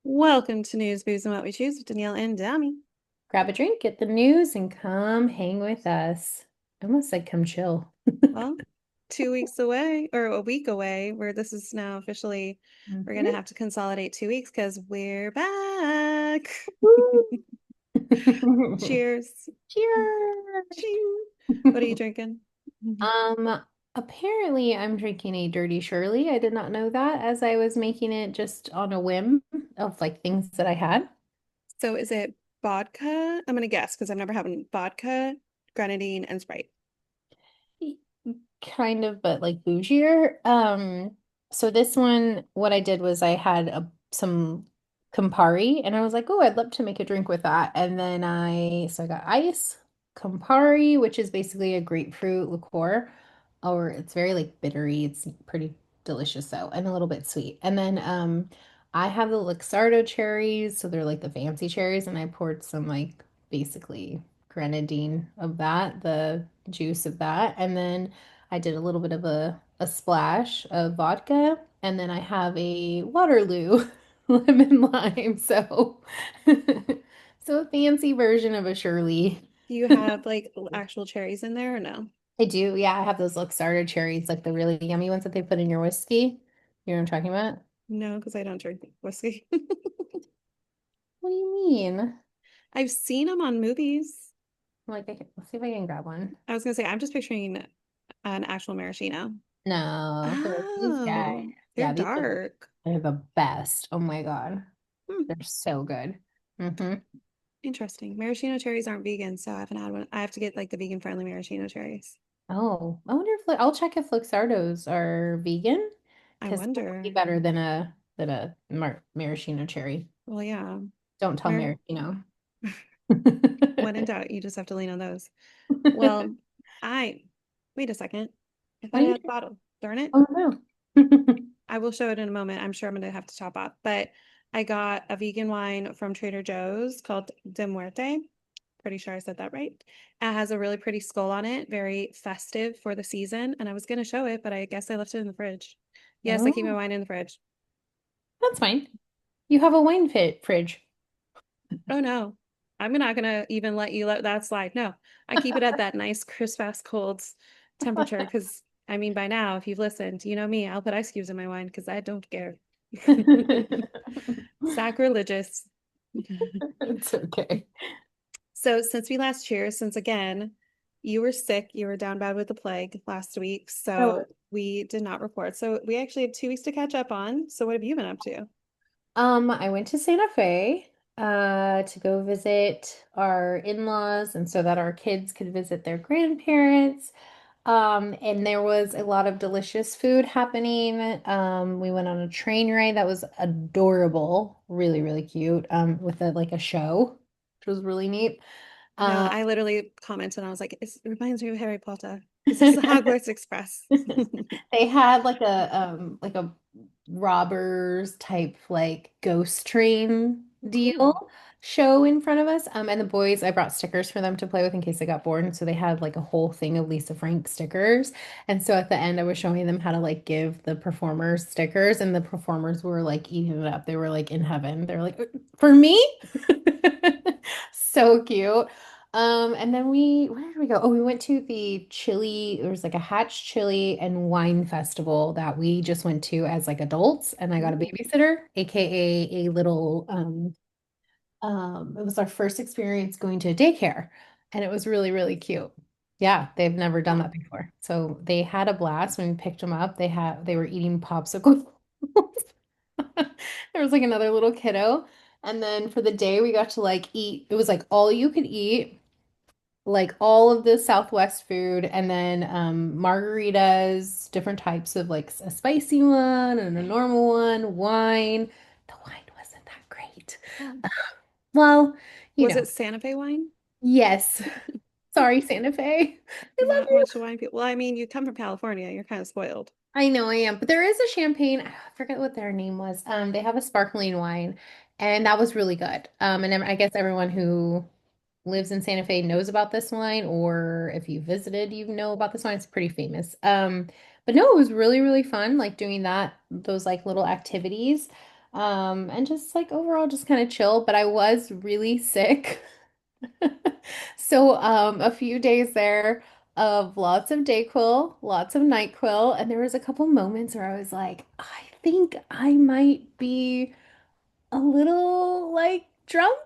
Welcome to News, Booze, and What We Choose with Danielle and Dami. Grab a drink, get the news, and come hang with us. I almost said come chill. Well, 2 weeks away, or a week away, where this is now officially, we're going to Mhm. have to consolidate 2 weeks because we're back. Woo. Cheers. Cheers. Ching. What are you drinking? Um, Apparently I'm drinking a Dirty Shirley. I did not know that as I was making it just on a whim of like things that I had. So is it vodka? I'm going to guess because I've never had vodka, grenadine, and Sprite. Kind of, but like bougier. So this one, what I did was I had some Campari, and I was like, oh, I'd love to make a drink with that. And then I got ice, Campari, which is basically a grapefruit liqueur, or it's very like bittery. It's pretty delicious though, and a little bit sweet. And then I have the Luxardo cherries, so they're like the fancy cherries, and I poured some like basically grenadine of that, the juice of that, and then I did a little bit of a splash of vodka, and then I have a Waterloo lemon lime. So, so a fancy version of a Shirley. Do you have like actual cherries in there or no? I do, yeah. I have those Luxardo cherries, like the really yummy ones that they put in your whiskey. You know what I'm talking about? No, because I don't drink whiskey. What do you mean? I've seen them on movies. Let's see if I can grab one. I was gonna say, I'm just picturing an actual maraschino. No, these guys. Oh, they're Yeah, dark. they're the best. Oh my God. Hmm, They're so good. Hmm. interesting. Maraschino cherries aren't vegan, so I haven't had one. I have to get like the vegan friendly maraschino cherries. Oh, I wonder if I'll check if Luxardos are vegan I because that would be wonder. better than a maraschino cherry. Well, yeah. Don't tell Where, maraschino. when in doubt, you just have to lean on those. Well, I, wait a second. I What thought are I you had the doing? bottle. Darn it. Oh no. I will show it in a moment. I'm sure I'm gonna have to top off, but I got a vegan wine from Trader Joe's called De Muerte. Pretty sure I said that right. It has a really pretty skull on it, very festive for the season. And I was going to show it, but I guess I left it in the fridge. Yes, I keep my Oh, wine in the fridge. that's fine. You have a wine fit fridge. Oh no, I'm not going to even let you let that slide. No, I keep it at that nice, crisp, fast, cold temperature because I mean, by now, if you've listened, you know me, I'll put ice cubes in my wine because I don't care. Sacrilegious. It's okay. So since we last cheered, since again, you were sick, you were down bad with the plague last week, So, so we did not record. So we actually have 2 weeks to catch up on. So what have you been up to? I went to Santa Fe to go visit our in-laws and so that our kids could visit their grandparents. And there was a lot of delicious food happening. We went on a train ride that was adorable, really, really cute, with a show, which was really neat. No, Um, I literally commented and I was like, it reminds me of Harry Potter because it's the Hogwarts Express. they had like a robbers type like ghost train deal Cool. show in front of us. And the boys, I brought stickers for them to play with in case they got bored. And so they had like a whole thing of Lisa Frank stickers. And so at the end, I was showing them how to like give the performers stickers, and the performers were like eating it up. They were like in heaven. They were like, for me? So cute. And then where did we go? Oh, we went to the chili, there was like a Hatch Chili and Wine Festival that we just went to as like adults, and I got a Ooh. babysitter, aka a little it was our first experience going to daycare, and it was really, really cute. Yeah, they've never done Oh, that before. So they had a blast when we picked them up. They were eating popsicles. There was like another little kiddo. And then for the day we got to like eat, it was like all you could eat, like all of the Southwest food, and then margaritas, different types of like a spicy one and a normal one, wine. The wine wasn't that great. oh. Well, you Was know, it Santa Fe wine? yes. Sorry, Santa Fe. I love Not you. much wine people. Well, I mean, you come from California, you're kind of spoiled. I know I am, but there is a champagne. I forget what their name was. They have a sparkling wine, and that was really good. And I guess everyone who lives in Santa Fe knows about this wine, or if you visited, you know about this wine. It's pretty famous. But no, it was really, really fun, like doing those like little activities. And just like overall just kind of chill, but I was really sick. So a few days there of lots of Dayquil, lots of NyQuil, and there was a couple moments where I was like, I think I might be a little like drunk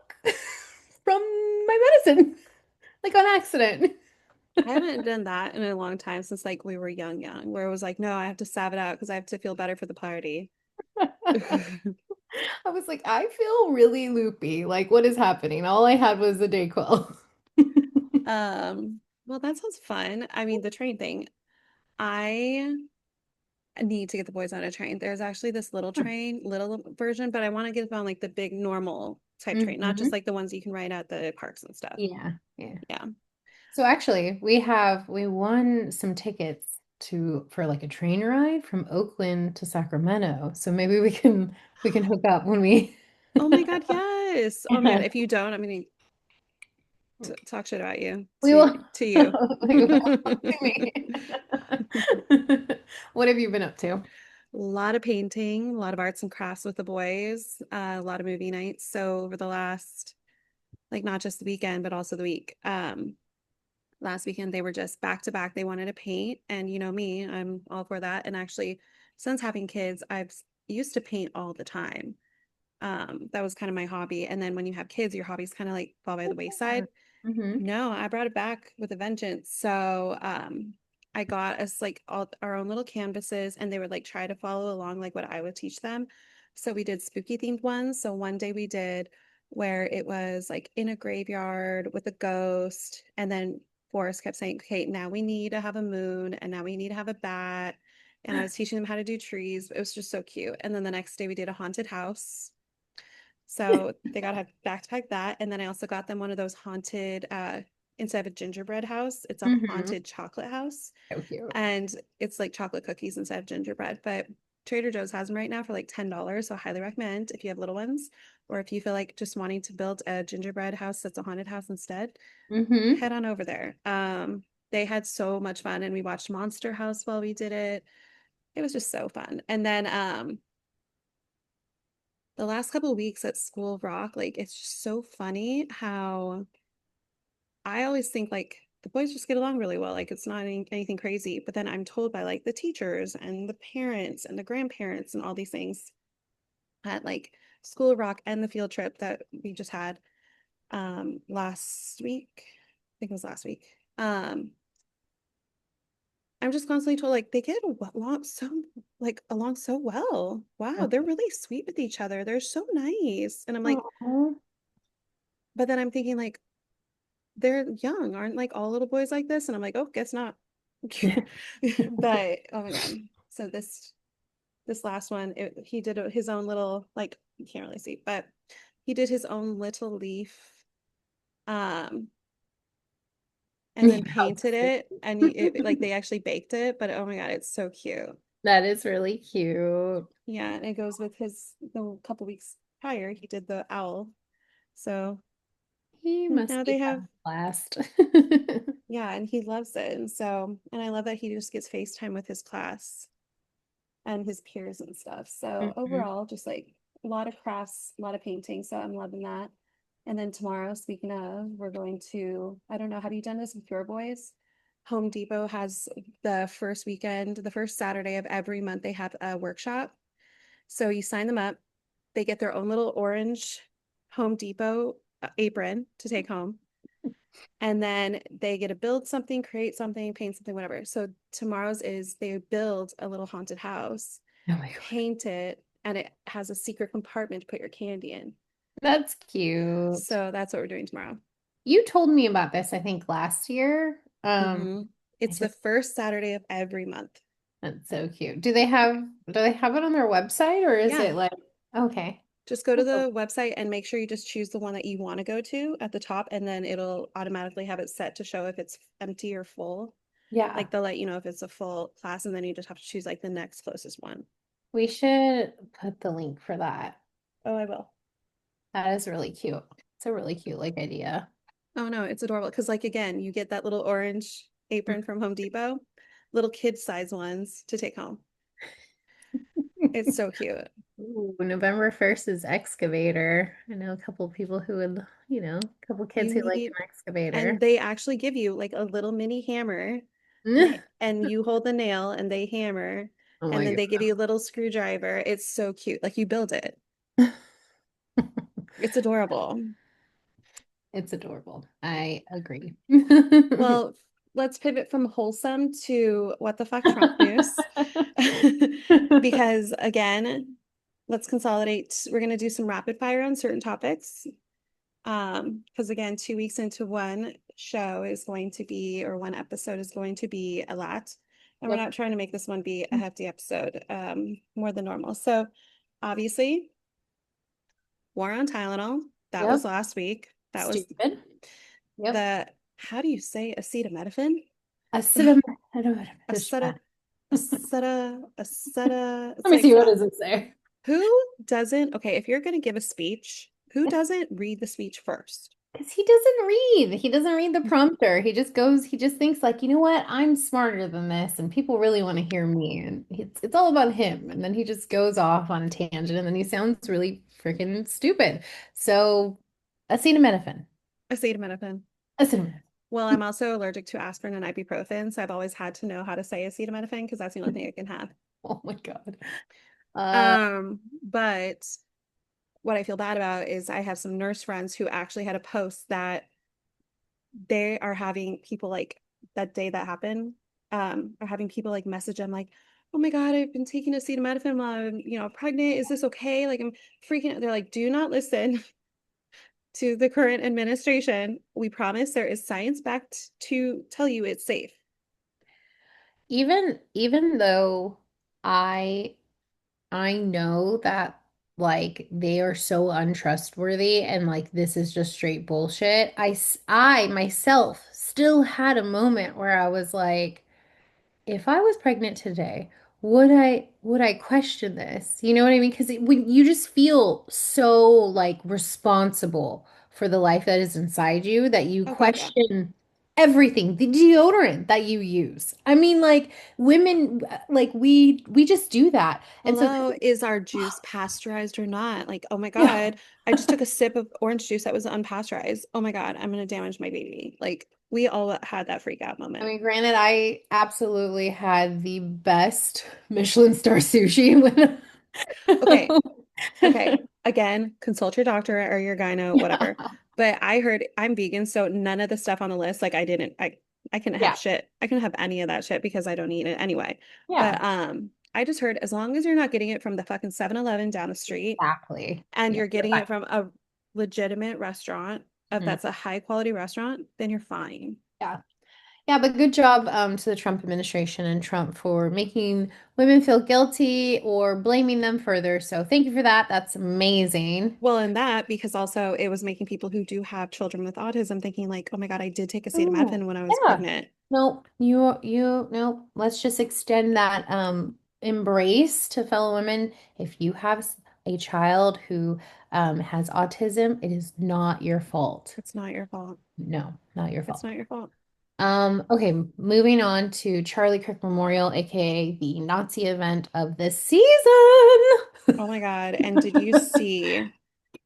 from my medicine, like on accident. I haven't done that in a long time since like we were young, where it was like, no, I have to salve it out because I have to feel better for the party. I was like, I feel really loopy. Like, what is happening? All I had was the Dayquil. Well, that sounds fun. I mean, the train thing. I need to get the boys on a train. There's actually this little train, little version, but I want to get them on like the big normal type train, not just Hmm. like the ones you can ride at the parks and stuff. Yeah, yeah. Yeah. So actually, we won some tickets to for like a train ride from Oakland to Sacramento. So maybe we can hook up when we Oh my God, yes. Oh my God. Yeah. If you don't, I'm gonna talk shit about you We will to you. we will. To me. What have you been up to? A lot of painting, a lot of arts and crafts with the boys, a lot of movie nights. So over the last, like not just the weekend, but also the week. Last weekend they were just back to back. They wanted to paint, and you know me, I'm all for that. And actually, since having kids, I've used to paint all the time. That was kind of my hobby. And then when you have kids, your hobbies kind of like fall by the wayside. Hmm. No, I brought it back with a vengeance. So, I got us like all our own little canvases and they would like try to follow along like what I would teach them. So we did spooky themed ones. So one day we did where it was like in a graveyard with a ghost. And then Forrest kept saying, okay, now we need to have a moon and now we need to have a bat. And I was teaching them how to do trees. It was just so cute. And then the next day we did a haunted house. So they got to have backpack that. And then I also got them one of those haunted, instead of a gingerbread house, it's a Hmm. haunted chocolate house. So cute. And it's like chocolate cookies instead of gingerbread. But Trader Joe's has them right now for like $10. So I highly recommend if you have little ones or if you feel like just wanting to build a gingerbread house that's a haunted house instead, Hmm. head on over there. They had so much fun and we watched Monster House while we did it. It was just so fun. And then the last couple of weeks at School of Rock, like it's just so funny how I always think like the boys just get along really well. Like it's not anything crazy. But then I'm told by like the teachers and the parents and the grandparents and all these things at like School of Rock and the field trip that we just had last week. I think it was last week. Um I'm just constantly told like they get along so like along so well. Wow, they're really sweet with each other. They're so nice. And I'm like, Oh. but then I'm thinking like they're young, aren't like all little boys like this? And I'm like, oh, guess not. But oh my God. So this last one, he did his own little like you can't really see, but he did his own little leaf, um, and Yeah. then painted it, and like they actually baked it. But oh my God, it's so cute. That is really cute. Yeah, and it goes with his the couple weeks prior, he did the owl. So He must now be they have having a blast. yeah, and he loves it. And so, and I love that he just gets FaceTime with his class and his peers and stuff. So Mhm. overall, just like a lot of crafts, a lot of painting. So I'm loving that. And then tomorrow, speaking of, we're going to, I don't know, have you done this with your boys? Home Depot has the first weekend, the first Saturday of every month, they have a workshop. So you sign them up, they get their own little orange Home Depot apron to take home. And then they get to build something, create something, paint something, whatever. So tomorrow's is they build a little haunted house, Oh my God. paint it, and it has a secret compartment to put your candy in. That's cute. So that's what we're doing tomorrow. You told me about this, I think, last year. Hmm. I It's the just first Saturday of every month. That's so cute. Do they have it on their website or is Yeah. it like okay. Just go to the website and make sure you just choose the one that you want to go to at the top, and then it'll automatically have it set to show if it's empty or full. Yeah. Like they'll let you know if it's a full class, and then you just have to choose like the next closest one. We should put the link for that. Oh, I will. That is really cute. It's a really cute like idea. Oh no, it's adorable. Because like again, you get that little orange apron from Home Depot, little kid size ones to take home. It's so cute. Ooh, November 1st is excavator. I know a couple people who would, a couple kids You who like need, an and excavator. they actually give you like a little mini hammer, and you hold the nail and they hammer, Oh and my then they give God. you a little screwdriver. It's so cute. Like you build it. It's adorable. It's adorable. I agree. Well, let's pivot from wholesome to what the fuck Trump news. Because again, let's consolidate. We're going to do some rapid fire on certain topics. Because again, 2 weeks into one show is going to be, or one episode is going to be a lot. And we're Yep. not trying to make this one be a hefty episode, more than normal. So obviously, war on Tylenol. That was Yep. last week. That was Stupid. Yep. the, how do you say acetaminophen? Aceta, Acetaminophen. aceta. It's Let me like, see, what does it say? who doesn't, okay, if you're going to give a speech, who doesn't read the speech first? Because he doesn't read. He doesn't read the prompter. He just goes, he just thinks like, you know what? I'm smarter than this, and people really want to hear me. And it's all about him. And then he just goes off on a tangent, and then he sounds really freaking stupid. So, acetaminophen. Acetaminophen. Acetaminophen. Well, I'm also allergic to aspirin and ibuprofen, so I've always had to know how to say acetaminophen because that's the only thing I can have. Oh my God. Uh, But what I feel bad about is I have some nurse friends who actually had a post that they are having people like that day that happened, are having people like message them like, oh my God, I've been taking acetaminophen while I'm, pregnant. Is this okay? Like I'm freaking out. They're like, do not listen to the current administration. We promise there is science backed to tell you it's safe. even though I I know that like they are so untrustworthy and like this is just straight bullshit. I myself still had a moment where I was like, if I was pregnant today, would I question this? You know what I mean? Because when you just feel so like responsible for the life that is inside you that you Oh God, yeah. question everything, the deodorant that you use. I mean, like women, like we just do that, and so Hello, is our juice pasteurized or not? Like, oh my yeah. God, I just took a sip of orange juice that was unpasteurized. Oh my God, I'm gonna damage my baby. Like, we all had that freak out I moment. mean, granted, I absolutely had the best Michelin star sushi when Okay, okay. Again, consult your doctor or your gyno, whatever. yeah. But I heard I'm vegan, so none of the stuff on the list, like I couldn't have Yeah. shit. I couldn't have any of that shit because I don't eat it anyway. Yeah. But I just heard as long as you're not getting it from the fucking 7-Eleven down the street Exactly. and Yeah, you're you're getting fine. it from a legitimate restaurant, if Mhm. that's a high quality restaurant, then you're fine. Yeah. Yeah, but good job to the Trump administration and Trump for making women feel guilty or blaming them further. So thank you for that. That's amazing. Well, and that because also it was making people who do have children with autism thinking like, oh my God, I did take Oh, acetaminophen when I was yeah. pregnant. No, no. Let's just extend that embrace to fellow women. If you have a child who has autism, it is not your fault. It's not your fault. No, not your It's fault. not your fault. Okay, moving on to Charlie Kirk Memorial, aka the Nazi event of this season. Oh my God. And did you see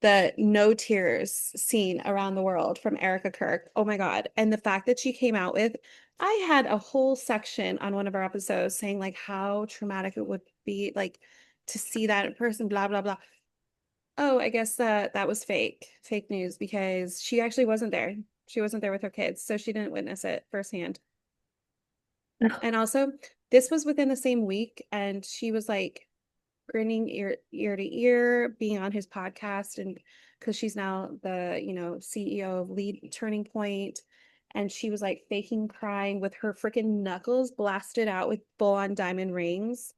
the no tears scene around the world from Erica Kirk? Oh my God. And the fact that she came out with, I had a whole section on one of our episodes saying like how traumatic it would be like to see that in person, blah, blah, blah. Oh, I guess that was fake news because she actually wasn't there. She wasn't there with her kids, so she didn't witness it firsthand. And also, this was within the same week, and she was like grinning ear to ear, being on his podcast, and because she's now the CEO of Lead Turning Point, and she was like faking crying with her freaking knuckles blasted out with full on diamond rings,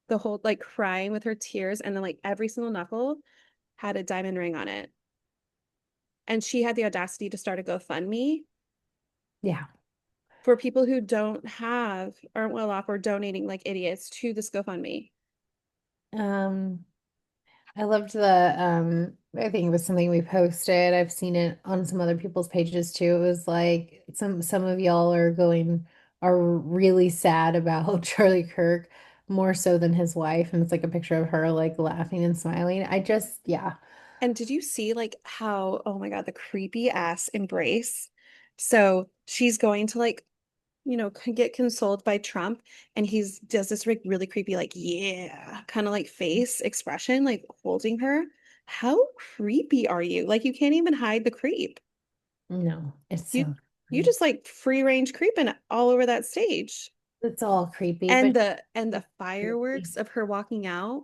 the whole like crying with her tears, and then like every single knuckle had a diamond ring on it. And she had the audacity to start a GoFundMe Yeah. for people who aren't well off or donating like idiots to this GoFundMe. Um, I loved the I think it was something we posted. I've seen it on some other people's pages too. It was like some of y'all are really sad about Charlie Kirk, more so than his wife. And it's like a picture of her like laughing and smiling. I just, yeah. And did you see like how, oh my God, the creepy ass embrace? So she's going to like, get consoled by Trump, and he's does this like really creepy, like, yeah, kind of like face expression, like holding her. How creepy are you? Like you can't even hide the creep. No, it's You so you creepy. just like free range creeping all over that stage. It's all creepy, And but the creepy. fireworks of her walking out.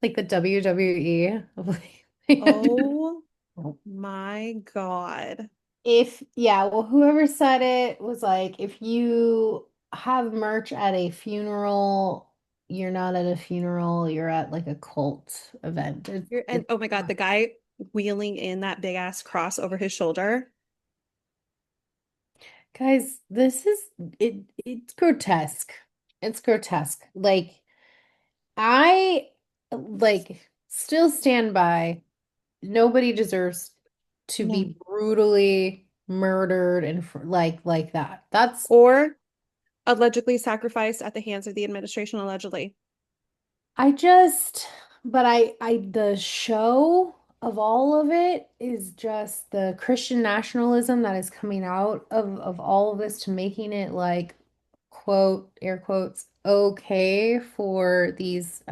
Like the WWE of like they had to- Oh my God. if yeah, well, whoever said it was like, if you have merch at a funeral, you're not at a funeral, you're at like a cult event. And oh my God, the guy wheeling in that big ass cross over his shoulder. Guys, this is it's grotesque. It's grotesque. Like I like still stand by nobody deserves to No. be brutally murdered and like that. That's Or allegedly sacrificed at the hands of the administration, allegedly. I just but the show of all of it is just the Christian nationalism that is coming out of all of this to making it like quote air quotes okay for these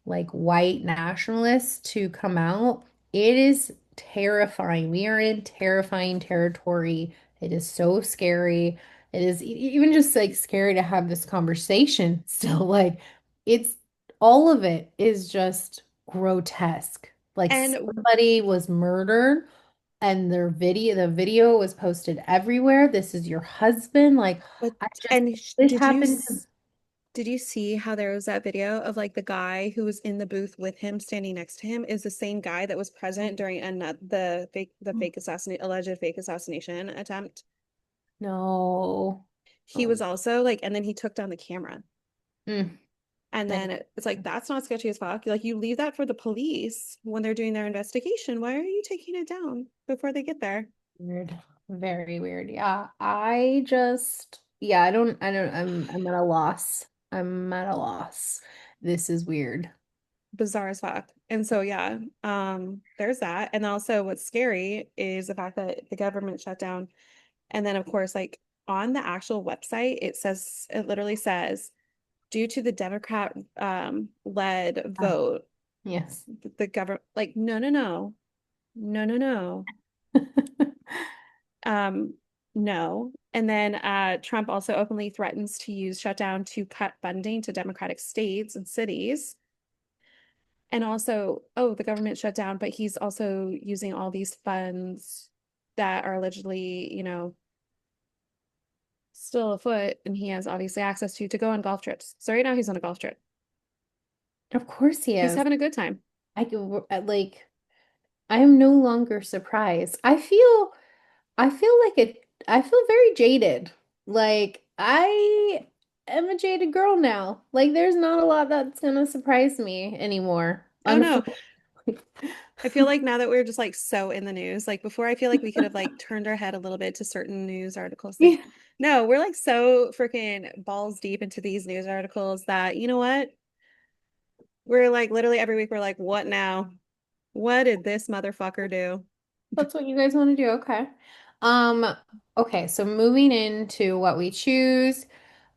like white nationalists to come out. It is terrifying. We are in terrifying territory. It is so scary. It is even just like scary to have this conversation still. Like it's all of it is just grotesque. Like And somebody was murdered and the video was posted everywhere. This is your husband. Like but I just this happened to did you see how there was that video of like the guy who was in the booth with him standing next to him is the same guy that was present during the fake assassinate alleged fake assassination attempt. no. He Oh, was also like, and then he took down the camera. mm, And that then it's like, that's not sketchy as fuck. Like, you leave that for the police when they're doing their investigation. Why are you taking it down before they get there? weird. Very weird. Yeah. Yeah, I'm at a loss. I'm at a loss. This is weird. Bizarre as fuck. And so, yeah, there's that. And also, what's scary is the fact that the government shut down. And then, of course, like on the actual website, it literally says, due to the Democrat led Oh, vote, yes. the government, like, no, no, no, no, no, no. Um, no. And then Trump also openly threatens to use shutdown to cut funding to Democratic states and cities. And also, oh, the government shut down, but he's also using all these funds that are allegedly, still afoot, and he has obviously access to go on golf trips. So right now he's on a golf trip. Of course he He's is. having a good time. Like I am no longer surprised. I feel like I feel very jaded. Like I am a jaded girl now. Like there's not a lot that's gonna surprise me anymore. Oh no, Unfortunately. I feel like now that we're just like so in the news, like before, I feel like we could have like turned our head a little bit to certain news articles. Like, Yeah, no, we're like so freaking balls deep into these news articles that, you know what? We're like literally every week, we're like, what now? What did this motherfucker do? that's what you guys want to do. Okay. Um, okay, so moving into what we choose.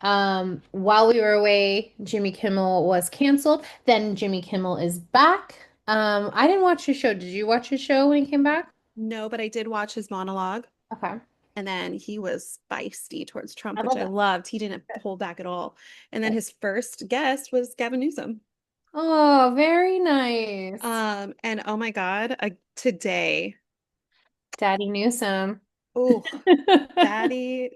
While we were away, Jimmy Kimmel was canceled. Then Jimmy Kimmel is back. I didn't watch his show. Did you watch his show when he came back? No, but I did watch his monologue, Okay. and then he was feisty towards I Trump, which love I that. loved. He didn't hold back at all. And then his first guest was Gavin Newsom. Oh, very nice. And oh my God, today, Daddy Newsom. oh, daddy,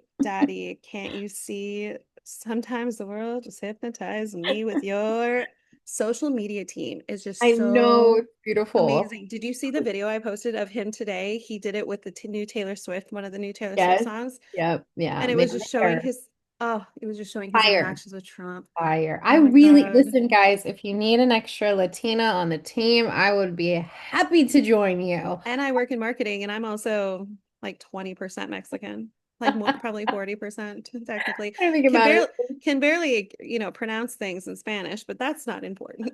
can't you see? Sometimes the world just hypnotized me with your social media team is I just know so it's beautiful. amazing. Did you see the video I posted of him today? He did it with the new Taylor Swift, one of the new Taylor Swift Yes. songs, Yep. Yeah. and Man, it was just showing his fire. interactions with Trump. Fire. I Oh my really, God. listen, guys, if you need an extra Latina on the team, I would be happy to join you. And I work in marketing, and I'm also like 20% Mexican. like more, probably 40% technically. I think Can about it. barely can barely, pronounce things in Spanish, but that's not important.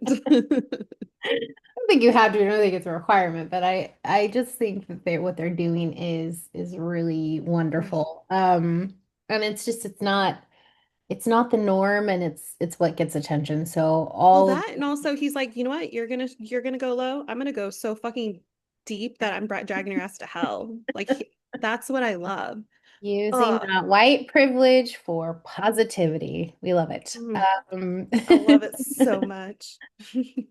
I don't think you have to. I don't think it's a requirement, but I just think that what they're doing is really wonderful. And it's just it's not the norm, and it's what gets attention. So Well, all of that and also he's like, you know what? You're gonna go low. I'm gonna go so fucking deep that I'm dragging your ass to hell. Like that's what I love. using Oh, that white privilege for positivity. We love it. Um, I love it so much.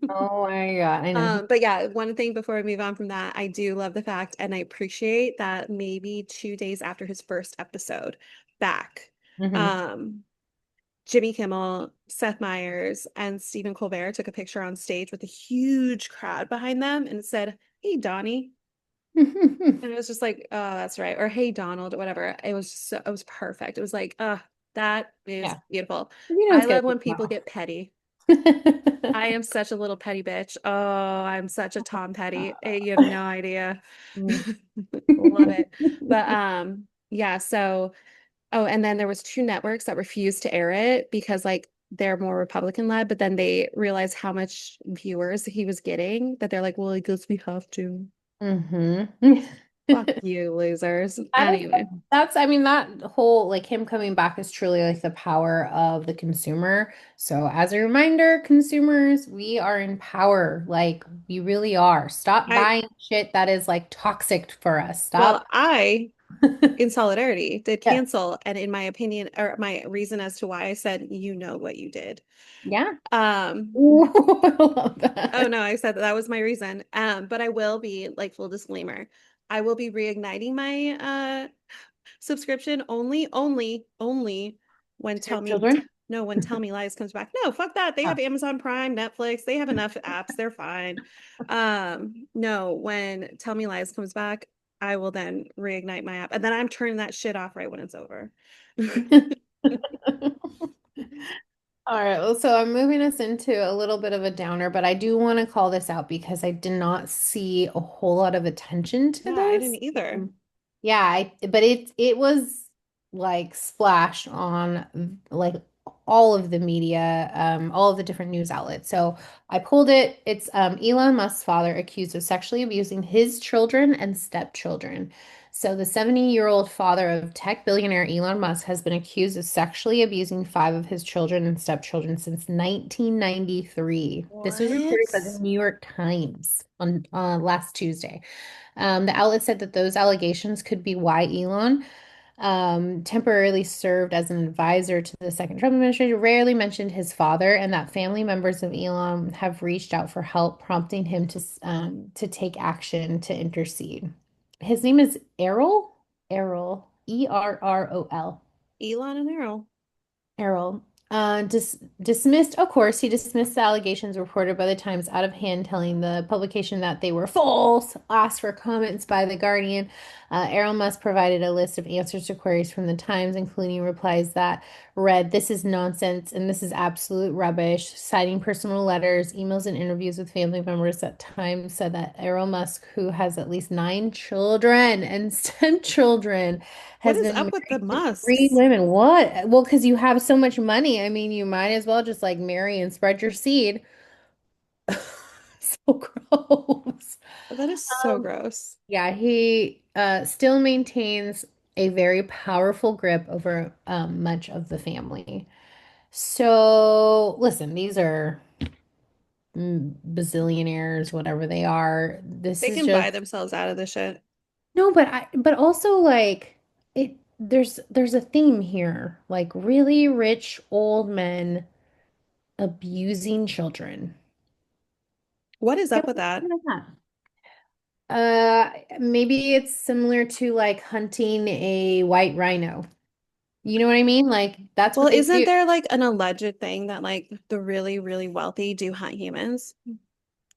oh my God, I know. But yeah, one thing before I move on from that, I do love the fact, and I appreciate that maybe 2 days after his first episode back, Mhm. um, Jimmy Kimmel, Seth Meyers, and Stephen Colbert took a picture on stage with a huge crowd behind them and it said, "Hey, Donnie." And it was just like, oh, that's right. Or hey, Donald, or whatever. It was perfect. It was like, that is Yeah, beautiful. it's I good. love when people get petty. I am such a little petty bitch. Oh, I'm such a Tom Petty. You have no idea. Mm. Love it. But yeah, so and then there was two networks that refused to air it because like they're more Republican led, but then they realized how much viewers he was getting that they're like, well, I guess we have to. Mhm. Fuck you, losers. That is, Anyway. I mean, that whole, like him coming back is truly like the power of the consumer. So, as a reminder, consumers, we are in power. Like, we really are. Stop I buying shit that is like toxic for us. well, Stop. I in solidarity did Yes. cancel, and in my opinion, or my reason as to why I said, you know what you did. Yeah. Um, Ooh, I love oh that. no, I said that, that was my reason. But I will be like full disclaimer, I will be reigniting my subscription only when To your children. no, when Tell Me Lies comes back. No, fuck that. They Oh. have Amazon Prime, Netflix, they have enough apps, they're fine. No, when Tell Me Lies comes back, I will then reignite my app. And then I'm turning that shit off right when it's over. All right, well, so I'm moving us into a little bit of a downer, but I do want to call this out because I did not see a whole lot of attention to Yeah, I this. didn't either. Yeah, but it was like splashed on like all of the media, all of the different news outlets. So I pulled it. It's Elon Musk's father accused of sexually abusing his children and stepchildren. So the 70-year-old father of tech billionaire Elon Musk has been accused of sexually abusing five of his children and stepchildren since 1993. This was reported by the What? New York Times on last Tuesday. The outlet said that those allegations could be why Elon temporarily served as an advisor to the second Trump administration, rarely mentioned his father, and that family members of Elon have reached out for help, prompting him to take action to intercede. His name is Errol, Errol. Elon and Errol. Errol. Dismissed, of course, he dismissed the allegations reported by the Times out of hand, telling the publication that they were false. Asked for comments by The Guardian. Errol Musk provided a list of answers to queries from the Times, including replies that read, "This is nonsense and this is absolute rubbish," citing personal letters, emails, and interviews with family members. At Times said that Errol Musk, who has at least nine children and stepchildren, What has is been up with the married to three Musks? women. What? Well, because you have so much money. I mean, you might as well just like marry and spread your seed. So gross. That is so Um, gross. yeah, he still maintains a very powerful grip over much of the family. So, listen, these are bazillionaires, whatever they are. This They is can buy just themselves out of this shit. no, but also like it there's a theme here. Like really rich old men abusing children. What is Yeah, up with that? what is that? Maybe it's similar to like hunting a white rhino. You know what I mean? Like that's Well, what they isn't do. there like an alleged thing that like the really, really wealthy do hunt humans?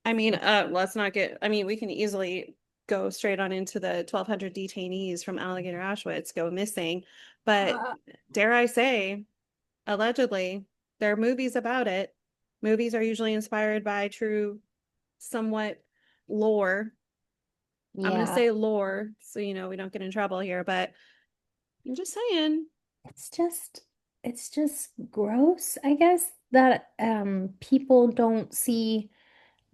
I mean, let's not get, I mean, we can easily go straight on into the 1,200 detainees from Alligator Auschwitz go missing, but Uh, dare I say, allegedly, there are movies about it. Movies are usually inspired by true, somewhat lore. I'm going to yeah. say lore, so we don't get in trouble here, but I'm just saying. It's just it's just gross, I guess, that people don't see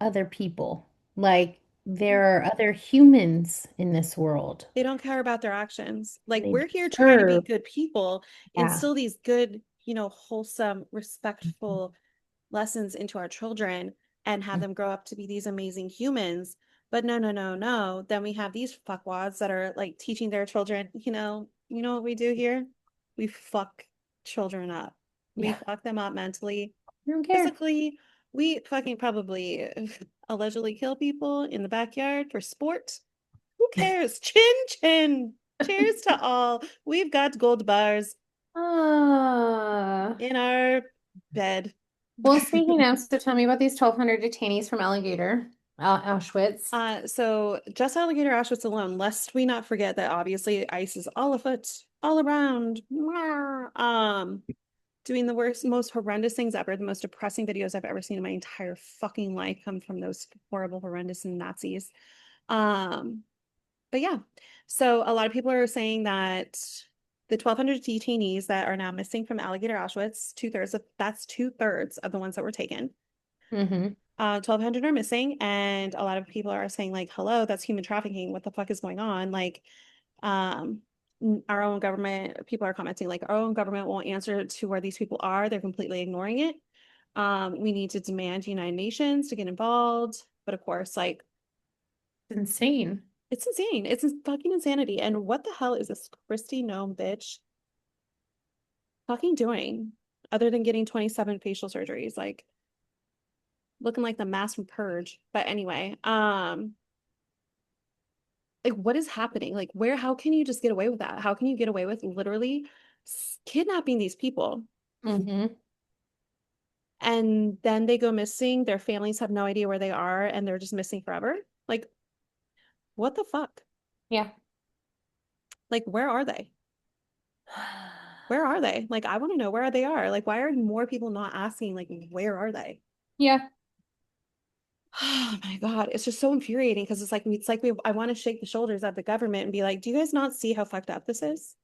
other people. Like there are other humans in this world. They don't care about their actions. Like They we're here trying to be deserve, good people, yeah. instill these good, wholesome, respectful lessons into our children and have them grow up to be these amazing humans. But no, no, no, no. Then we have these fuckwads that are like teaching their children, you know what we do here? We fuck children up. We Yeah, fuck them up mentally, I don't care. physically. We fucking probably allegedly kill people in the backyard for sport. Who cares? Chin chin. Cheers to all. We've got gold bars Ah. in our bed. Well, speaking of, so tell me about these 1,200 detainees from Alligator, Auschwitz. So just Alligator Auschwitz alone, lest we not forget that obviously ICE is all afoot, all around, doing the worst, most horrendous things ever. The most depressing videos I've ever seen in my entire fucking life come from those horrible, horrendous Nazis. Um, but yeah, so a lot of people are saying that the 1,200 detainees that are now missing from Alligator Auschwitz, that's two-thirds of the ones that were taken. Mm-hmm. 1,200 are missing, and a lot of people are saying like, "Hello, that's human trafficking. What the fuck is going on?" Like, um, our own government, people are commenting like, "Our own government won't answer to where these people are. They're completely ignoring it. We need to demand United Nations to get involved." But of course, like, Insane. it's insane. It's fucking insanity. And what the hell is this Christy Gnome bitch fucking doing other than getting 27 facial surgeries? Like, looking like the mask from Purge. But anyway, like what is happening? Like how can you just get away with that? How can you get away with literally kidnapping these people? Mm-hmm. And then they go missing, their families have no idea where they are, and they're just missing forever? Like, what the fuck? Yeah. Like, where are they? Where are they? Like, I want to know where they are. Like, why are more people not asking, like, where are they? Yeah. Oh my God, it's just so infuriating because it's like I want to shake the shoulders of the government and be like, do you guys not see how fucked up this is?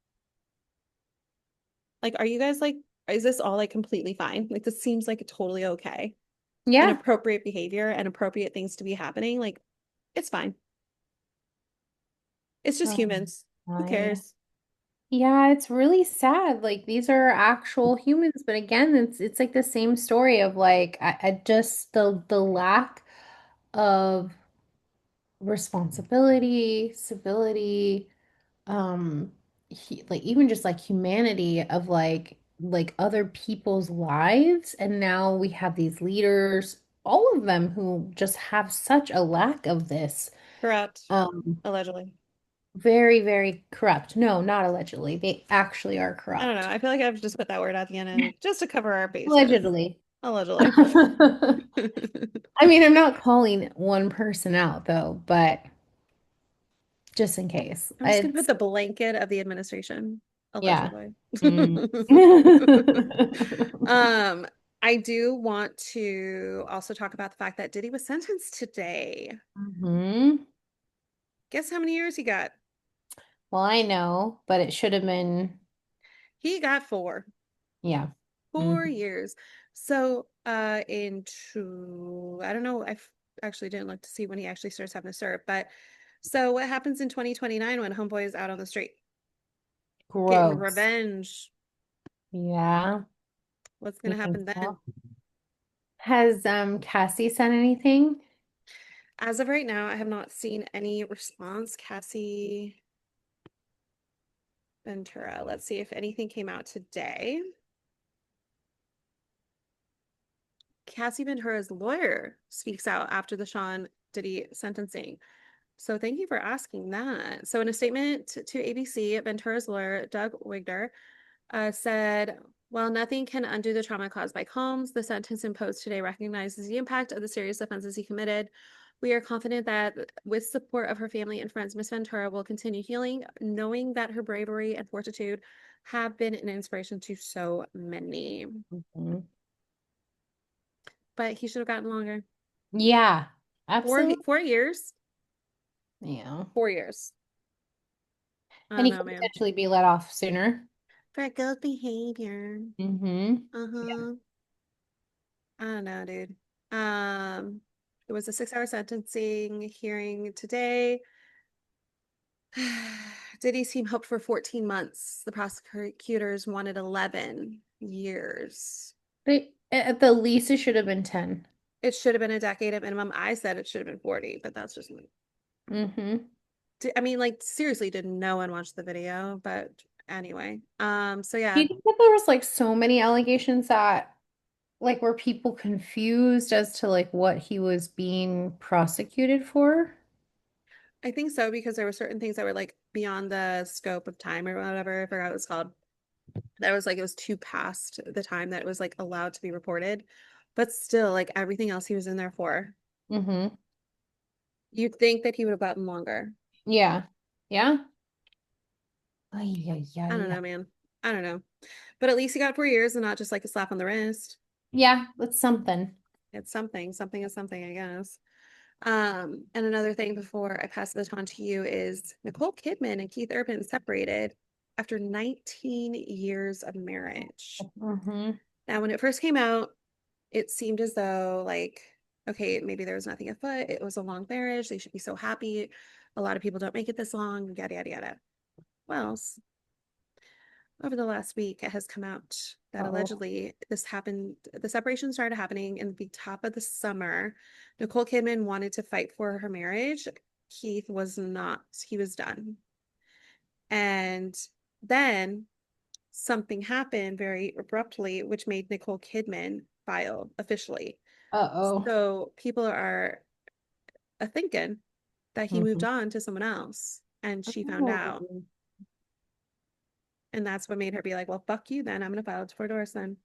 Like, are you guys like, is this all like completely fine? Like, this seems like totally okay and Yeah. appropriate behavior and appropriate things to be happening. Like, it's fine. It's just Um, humans. Who I cares? Yeah, it's really sad. Like these are actual humans, but again, it's like the same story of like I just the lack of responsibility, civility, like even just like humanity of like other people's lives. And now we have these leaders, all of them who just have such a lack of this. Corrupt, Um, allegedly. Very, very corrupt. No, not allegedly. They actually are I don't know. corrupt. I feel like I've just put that word at the end and just to cover our bases. Allegedly. Allegedly. I mean, I'm not calling one person out though, but just in case. I'm just gonna put It's the blanket of the administration, yeah. allegedly. Mm. Um, I do want to also talk about the fact that Diddy was sentenced today. hmm Guess how many years he got? Well, I know, but it should have been, He got four. yeah. Four hmm years. So, I don't know, actually didn't look to see when he actually starts having to serve, but so what happens in 2029 when Homeboy is out on the street getting Gross. revenge? Yeah. What's You gonna think happen then? so? Has Cassie said anything? As of right now, I have not seen any response. Cassie Ventura. Let's see if anything came out today. Cassie Ventura's lawyer speaks out after the Sean Diddy sentencing. So thank you for asking that. So in a statement to ABC, Ventura's lawyer, Doug Wigner, said, while nothing can undo the trauma caused by Combs, the sentence imposed today recognizes the impact of the serious offenses he committed. We are confident that with support of her family and friends, Miss Ventura will continue healing, knowing that her bravery and fortitude have been an inspiration to so many. Mhm. But he should have gotten longer. Yeah, Four absolutely. four years. Yeah. 4 years. I And don't he know, could man. potentially be let off sooner. For good behavior. Mm-hmm. Yeah. Uh-huh. I don't know, dude. Um, it was a 6-hour sentencing hearing today. Diddy's team hoped for 14 months. The prosecutors wanted 11 years. At the least, it should have been 10. It should have been a decade at minimum. I said it should have been 40, but that's just me. Mm-hmm. I mean, like, seriously, did no one watch the video? But anyway, so Do yeah, you think that there was like so many allegations that like were people confused as to like what he was being prosecuted for? I think so because there were certain things that were like beyond the scope of time or whatever. I forgot what it was called. That was like it was too past the time that it was like allowed to be reported. But still, like everything else he was in there for, Mm-hmm. you'd think that he would have gotten longer. Yeah. Yeah. Ay, ay, I ay, don't know, ay. man. I don't know. But at least he got 4 years and not just like a slap on the wrist. Yeah, that's something. It's something. Something is something, I guess. And another thing before I pass the baton to you is Nicole Kidman and Keith Urban separated after 19 years of marriage. Mm-hmm. Now, when it first came out, it seemed as though, like, okay, maybe there was nothing afoot. It was a long marriage. They should be so happy. A lot of people don't make it this long, yada, yada, yada. Well, over the last week, it has come out that Uh-oh. allegedly this happened. The separation started happening in the top of the summer. Nicole Kidman wanted to fight for her marriage. Keith was not, he was done. And then something happened very abruptly, which made Nicole Kidman file officially. Uh-oh. So people are thinking that he moved Mhm. on to someone else and she found out. Oh. And that's what made her be like, well, fuck you then. I'm going to file for divorce then.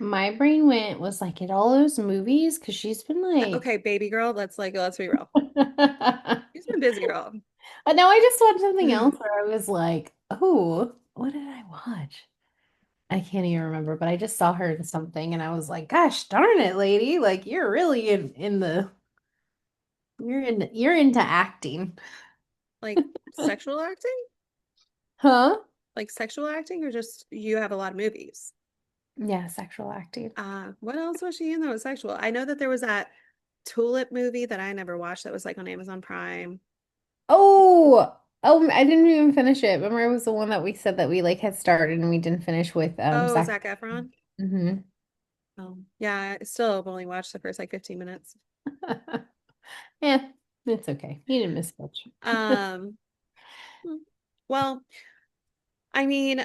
My brain went was like at all those movies because she's been like Okay, baby girl, let's be real. She's been busy, girl. But now I just watched something else where I was like, oh, what did I watch? I can't even remember, but I just saw her in something and I was like, gosh darn it, lady. Like you're really in the you're into acting. Like sexual acting? Huh? Like sexual acting, or just you have a lot of movies? Yeah, sexual acting. What else was she in that was sexual? I know that there was that Tulip movie that I never watched that was like on Amazon Prime. Oh, I didn't even finish it. Remember, it was the one that we said that we like had started and we didn't finish with Oh, Zac. Zac Efron. Hmm. Oh, yeah, I still have only watched the first like 15 minutes. Yeah, it's okay. You didn't miss much. Um, hmm, well, I mean,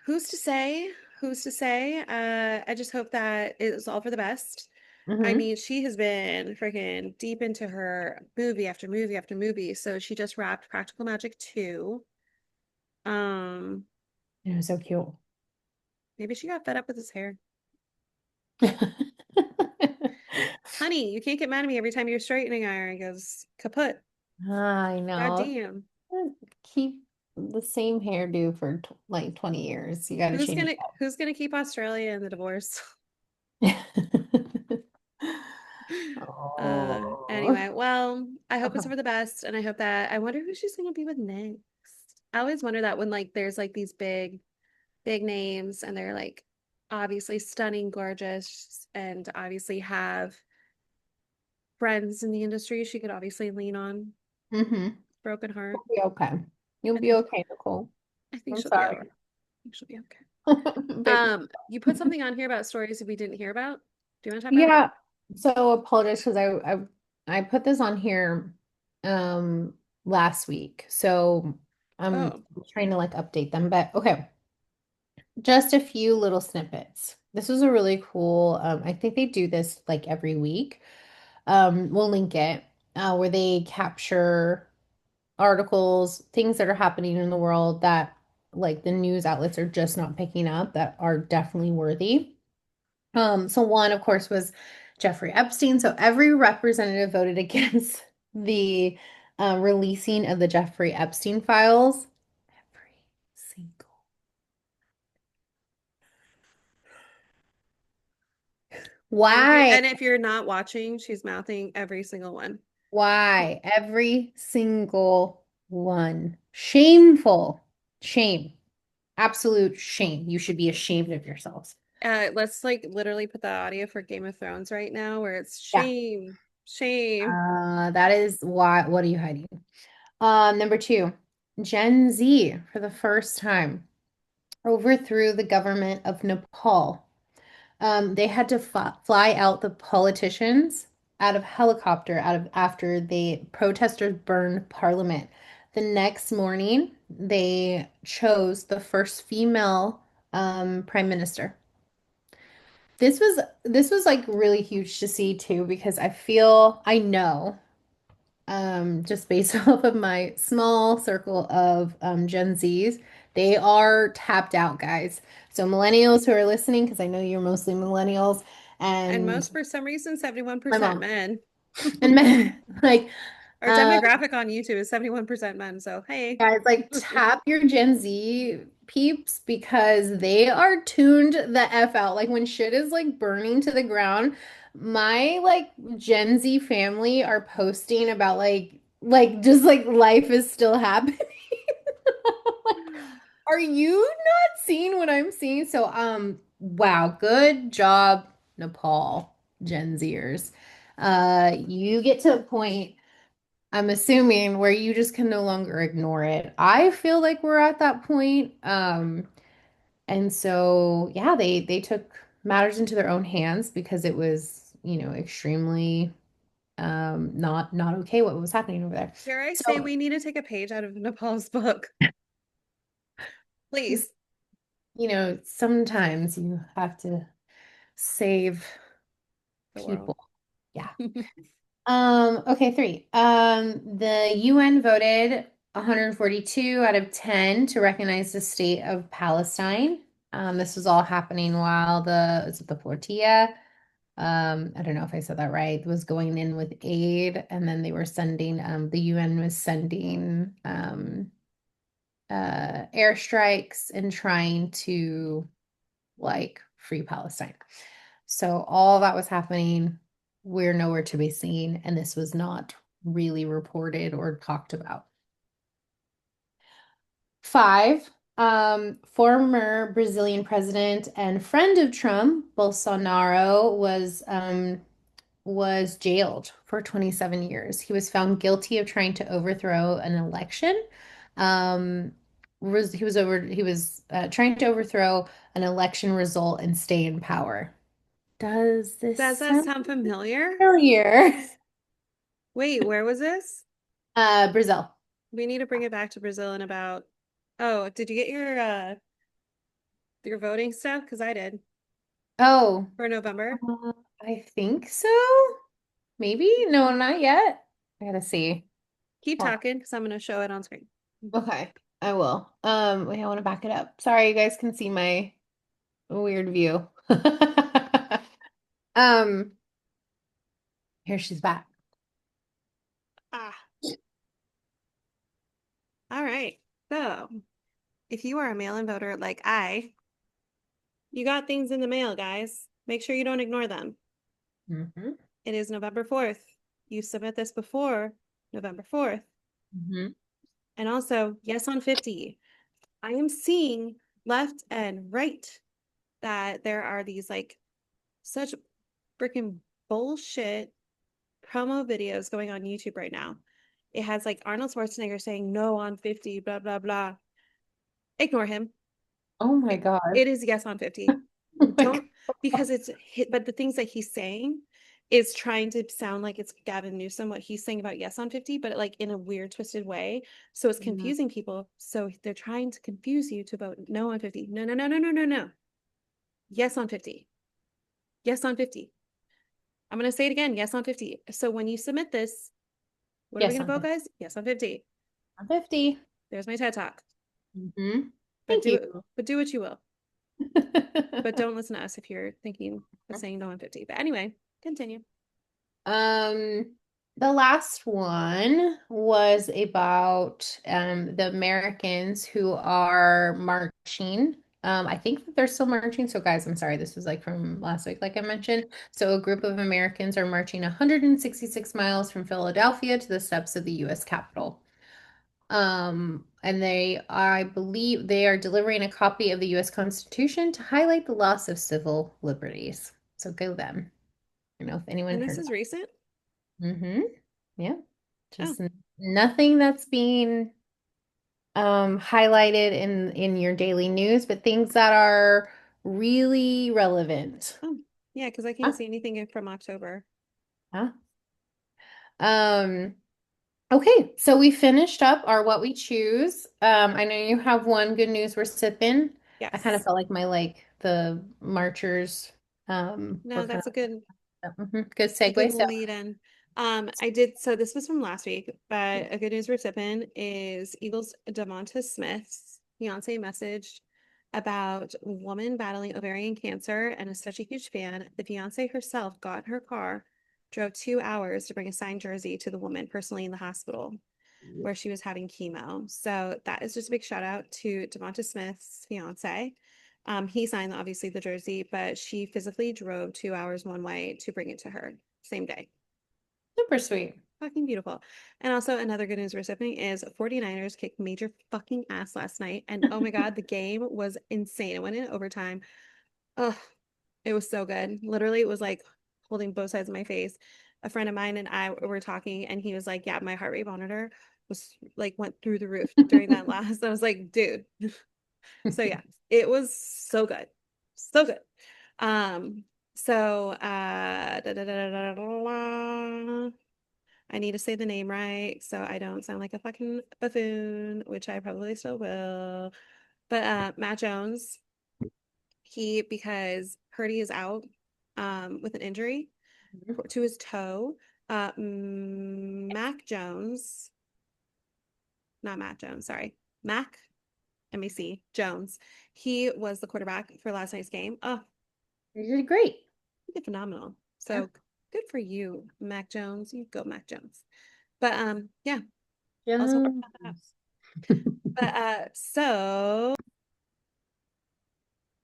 who's to say? Who's to say? I just hope that it's all for the best. I Hmm. mean, she has been freaking deep into her movie after movie after movie. So she just wrapped Practical Magic 2. Um, It was so cute. maybe she got fed up with his hair. Honey, you can't get mad at me every time you're straightening iron goes kaput. I God know. damn. Keep the same hairdo for t like 20 years. You got to change Who's gonna keep Australia in the divorce? it up. Oh. Anyway, well, I hope it's for the best, and I hope that I wonder who she's gonna be with next. I always wonder that when like there's like these big names and they're like obviously stunning, gorgeous, and obviously have friends in the industry she could obviously lean on. Hmm. Broken heart. You'll be okay. You'll I be think okay, Nicole. I think I'm she'll be all sorry. right. I think she'll be okay. Baby. You put something on here about stories we didn't hear about. Do you want to talk about it? Yeah. So apologize because I put this on here um last week. So I'm Oh, trying to like update them. But okay. Just a few little snippets. This was a really cool, I think they do this like every week. We'll link it, where they capture articles, things that are happening in the world that like the news outlets are just not picking up that are definitely worthy. So one, of course, was Jeffrey Epstein. So every representative voted against the releasing of the Jeffrey Epstein files. Every single. Why? and if you're not watching, she's mouthing every single one. Why? Every single. 1. Shameful. Shame. Absolute shame. You should be ashamed of yourselves. Let's like literally put the audio for Game of Thrones right now where it's Yeah. shame, shame. That is why. What are you hiding? Number 2, Gen Z for the first time overthrew the government of Nepal. They had to fly out the politicians out of helicopter out of after the protesters burned parliament. The next morning, they chose the first female prime minister. This was like really huge to see too because I know just based off of my small circle of Gen Zs, they are tapped out, guys. So millennials who are listening, because I know you're mostly millennials, And and most, for some reason, my 71% mom men. and men, like, Our uh, demographic on YouTube is 71% men. So, hey. guys, like tap your Gen Z peeps because they are tuned the F out. Like when shit is like burning to the ground, my like Gen Z family are posting about like just like life is still happening. Like, are you not seeing what I'm seeing? So wow, good job, Nepal, Gen Zers. You get to a point I'm assuming where you just can no longer ignore it. I feel like we're at that point. And so yeah, they took matters into their own hands because it was, extremely not okay what was happening over there. Dare I say So, we need to take a page out of Nepal's book? Please. sometimes you have to save The world. people. Yeah. Okay, 3. The UN voted 142 out of 10 to recognize the state of Palestine. This was all happening while is it the flotilla? I don't know if I said that right, was going in with aid, and then they were sending, the UN was sending airstrikes and trying to like free Palestine. So all that was happening. We're nowhere to be seen, and this was not really reported or talked about. 5, former Brazilian president and friend of Trump, Bolsonaro, was jailed for 27 years. He was found guilty of trying to overthrow an election. Um, he was trying to overthrow an election result and stay in power. Does this Does that sound sound familiar? familiar? Wait, where was this? Brazil. We need to bring it back to Brazil in about. Oh, did you get your voting stuff? Because I did Oh, for November. I think so. Maybe. No, not yet. I gotta see. Keep Hold talking because I'm going to show it on screen. on. Okay, I will. Wait, I want to back it up. Sorry, you guys can see my weird view. Um, here she's back. Ah, all right. So, if you are a mail-in voter like you got things in the mail, guys. Make sure you don't ignore them. Hmm. It is November 4th. You submit this before November 4th. Hmm. And also, yes on 50. I am seeing left and right that there are these like such freaking bullshit promo videos going on YouTube right now. It has like Arnold Schwarzenegger saying no on 50, blah, blah, blah. Ignore him. Oh my God. It is yes on 50. Oh my God. Don't, because it's hit, but the things that he's saying is trying to sound like it's Gavin Newsom, what he's saying about yes on 50, but like in a weird, twisted way. So it's Mhm. confusing people. So they're trying to confuse you to vote no on 50. No, no, no, no, no, no, no. Yes on 50. Yes on 50. I'm going to say it again. Yes on 50. So when you submit this, what are we Yes, going to on vote, 50. guys? Yes on 50. On 50. There's my TED talk. Hmm. But Thank do you. it, but do what you will. But don't listen to us if you're thinking of saying no on 50. But anyway, continue. Um, the last one was about the Americans who are marching. I think that they're still marching. So, guys, I'm sorry, this was like from last week, like I mentioned. So, a group of Americans are marching 166 miles from Philadelphia to the steps of the U.S. Capitol. And I believe they are delivering a copy of the US Constitution to highlight the loss of civil liberties. So go them. I don't know if anyone And this heard is about recent? it. Mm-hmm. Yeah. Oh, Just nothing that's being highlighted in your daily news, but things that are really relevant. oh, yeah, because I can't Huh? see anything from October. Huh? Um, okay, so we finished up our what we choose. I know you have one good news we're sipping. I kind of Yes. felt like my the marchers were No, kind that's good a good segue. So lead in. I did, so this was from last week, but a good news we're sipping is Eagles Devonta Smith's fiance messaged about a woman battling ovarian cancer and is such a huge fan. The fiance herself got in her car, drove 2 hours to bring a signed jersey to the woman personally in the hospital where she was having chemo. So that is just a big shout out to Devonta Smith's fiance. He signed obviously the jersey, but she physically drove 2 hours one way to bring it to her same day. super sweet. Fucking beautiful. And also another good news we're sipping is 49ers kicked major fucking ass last night. And oh my God, the game was insane. It went in overtime. Oh, it was so good. Literally, it was like holding both sides of my face. A friend of mine and I were talking, and he was like, "Yeah, my heart rate monitor was like went through the roof during that last." I was like, "Dude." So yeah, it was so good. So good. Um, I need to say the name right so I don't sound like a fucking buffoon, which I probably still will. But Matt Jones, he because Purdy is out with an injury to his toe. Mac Jones, not Matt Jones, sorry. Mac, MEC Jones. He was the quarterback for last night's game. Oh, You did great. he did phenomenal. Yeah. So good for you, Mac Jones. You go, Mac Jones. But yeah, also Jones. but so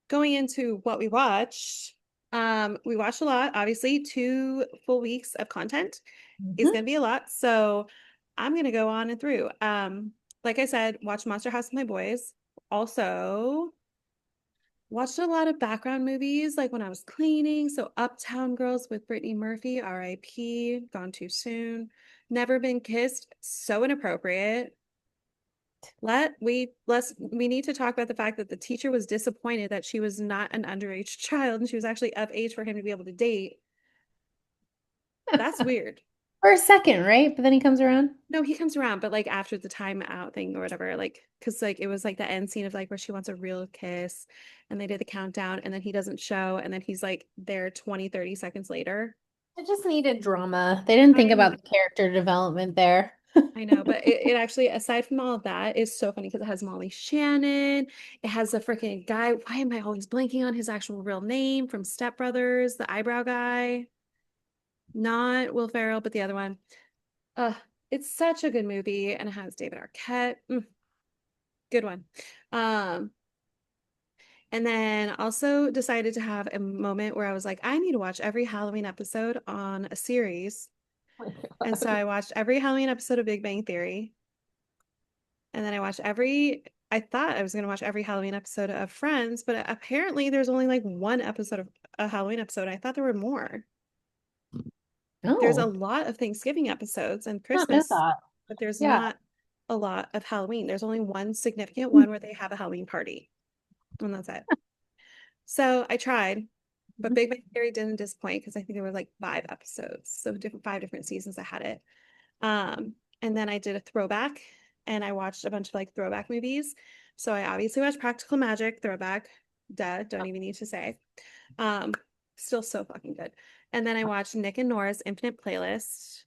going into what we watched a lot. Obviously, 2 full weeks of content is Mhm. going to be a lot. So I'm going to go on and through. Like I said, watch Monster House with my boys. Also, watched a lot of background movies like when I was cleaning. So Uptown Girls with Brittany Murphy, RIP, gone too soon. Never Been Kissed, so inappropriate. We need to talk about the fact that the teacher was disappointed that she was not an underage child and she was actually of age for him to be able to date. That's weird. For a second, right? But then he comes around. No, he comes around, but like after the time out thing or whatever, like because like it was like the end scene of like where she wants a real kiss and they did the countdown and then he doesn't show and then he's like there 20, 30 seconds later. It just needed drama. They didn't think I about know. the character development there. I know, but it actually, aside from all of that, is so funny because it has Molly Shannon. It has the freaking guy. Why am I always blanking on his actual real name from Step Brothers, the eyebrow guy? Not Will Ferrell, but the other one. Uh, it's such a good movie, and it has David Arquette. Good one. Um, and then also decided to have a moment where I was like, I need to watch every Halloween episode on a series. Oh my And so God. I watched every Halloween episode of Big Bang Theory. And then I thought I was going to watch every Halloween episode of Friends, but apparently there's only like one episode of a Halloween episode. I thought there were more. There's a No, lot of Thanksgiving episodes and not know Christmas, that. but there's Yeah. not a lot of Halloween. There's only one significant one where they have a Halloween party, and that's it. So I tried, but Big Bang Theory didn't disappoint because I think there were like 5 episodes, so 5 different seasons I had it. And then I did a throwback and I watched a bunch of like throwback movies. So I obviously watched Practical Magic throwback. Duh, don't even need to say. Um, Still so fucking good. And then I watched Nick and Nora's Infinite Playlist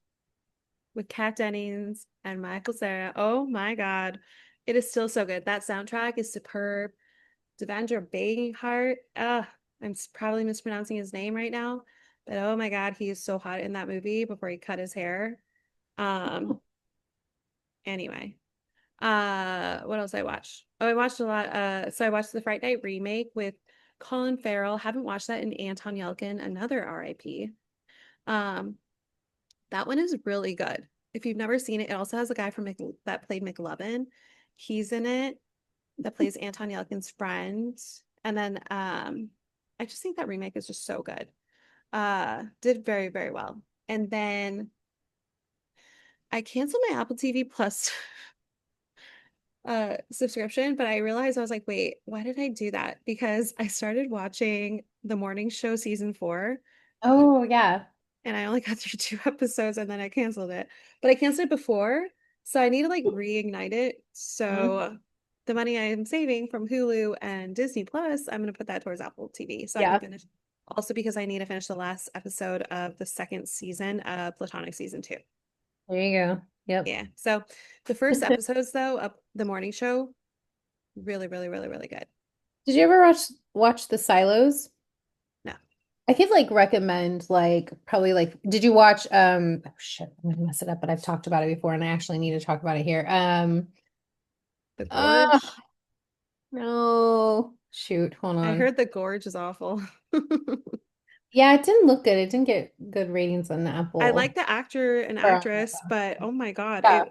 with Kat Dennings and Michael Cera. Oh my God. It is still so good. That soundtrack is superb. Devendra Banhart. I'm probably mispronouncing his name right now, but oh my God, he is so hot in that movie before he cut his hair. Um, Anyway, what else I watched? Oh, I watched a lot. So I watched the Fright Night remake with Colin Farrell. Haven't watched that in Anton Yelkin, another RIP. Um, that one is really good. if you've never seen it, it also has a guy from that played McLovin. He's in it that plays Anton Yelkin's friend. And then I just think that remake is just so good. Did very, very well. And then I canceled my Apple TV Plus subscription, but I realized I was like, wait, why did I do that? Because I started watching The Morning Show season 4 Oh, yeah. and I only got through 2 episodes and then I canceled it. But I canceled it before, so I need to like reignite it. Mhm. So the money I am saving from Hulu and Disney Plus, I'm gonna put that towards Apple TV so I can Yeah. finish. Also because I need to finish the last episode of the second season of Platonic season 2. There you go. Yep. Yeah. So the first episodes though of the morning show, really, really, really, really good. Did you ever watch The Silos? No. I could like recommend like probably like did you watch oh shit, I'm gonna mess it up, but I've talked about it before and I actually need to talk about it here. The Uh Gorge. no. Shoot, hold I on. heard the Gorge is awful. Yeah, it didn't look good. It didn't get good ratings on I like Apple. the actor and Or on actress, Amazon. but oh my God, Yeah.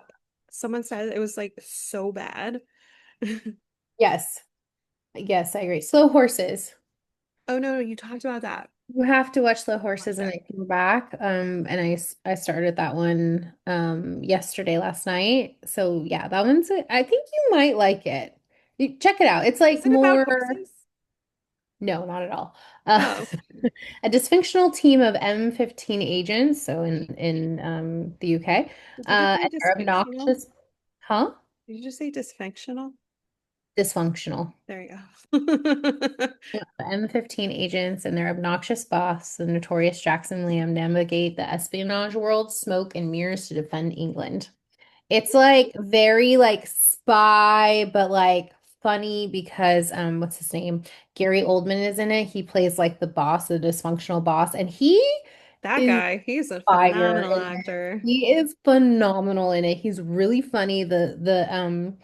someone said it was like so bad. Yes. Yes, I agree. Slow Horses. Oh no, no, you talked about that. You have to watch Slow Horses Watch and it. I came back. And I started that one yesterday last night. So yeah, that one's I think you might like it. You check it out. It's Is like it about more horses? no, not at all. Uh, Oh, a dysfunctional team of M15 agents, so in the UK, did you say and they're dysfunctional? obnoxious, huh? Did you just say dysfunctional? Dysfunctional. There you go. Yeah, the M15 agents and their obnoxious boss, the notorious Jackson Lamb, navigate the espionage world, smoke and mirrors to defend England. It's like very like spy, but like funny because what's his name? Gary Oldman is in it. He plays like the boss, the dysfunctional boss, and he That is guy, he's a fire phenomenal in it. actor. He is phenomenal in it. He's really funny. The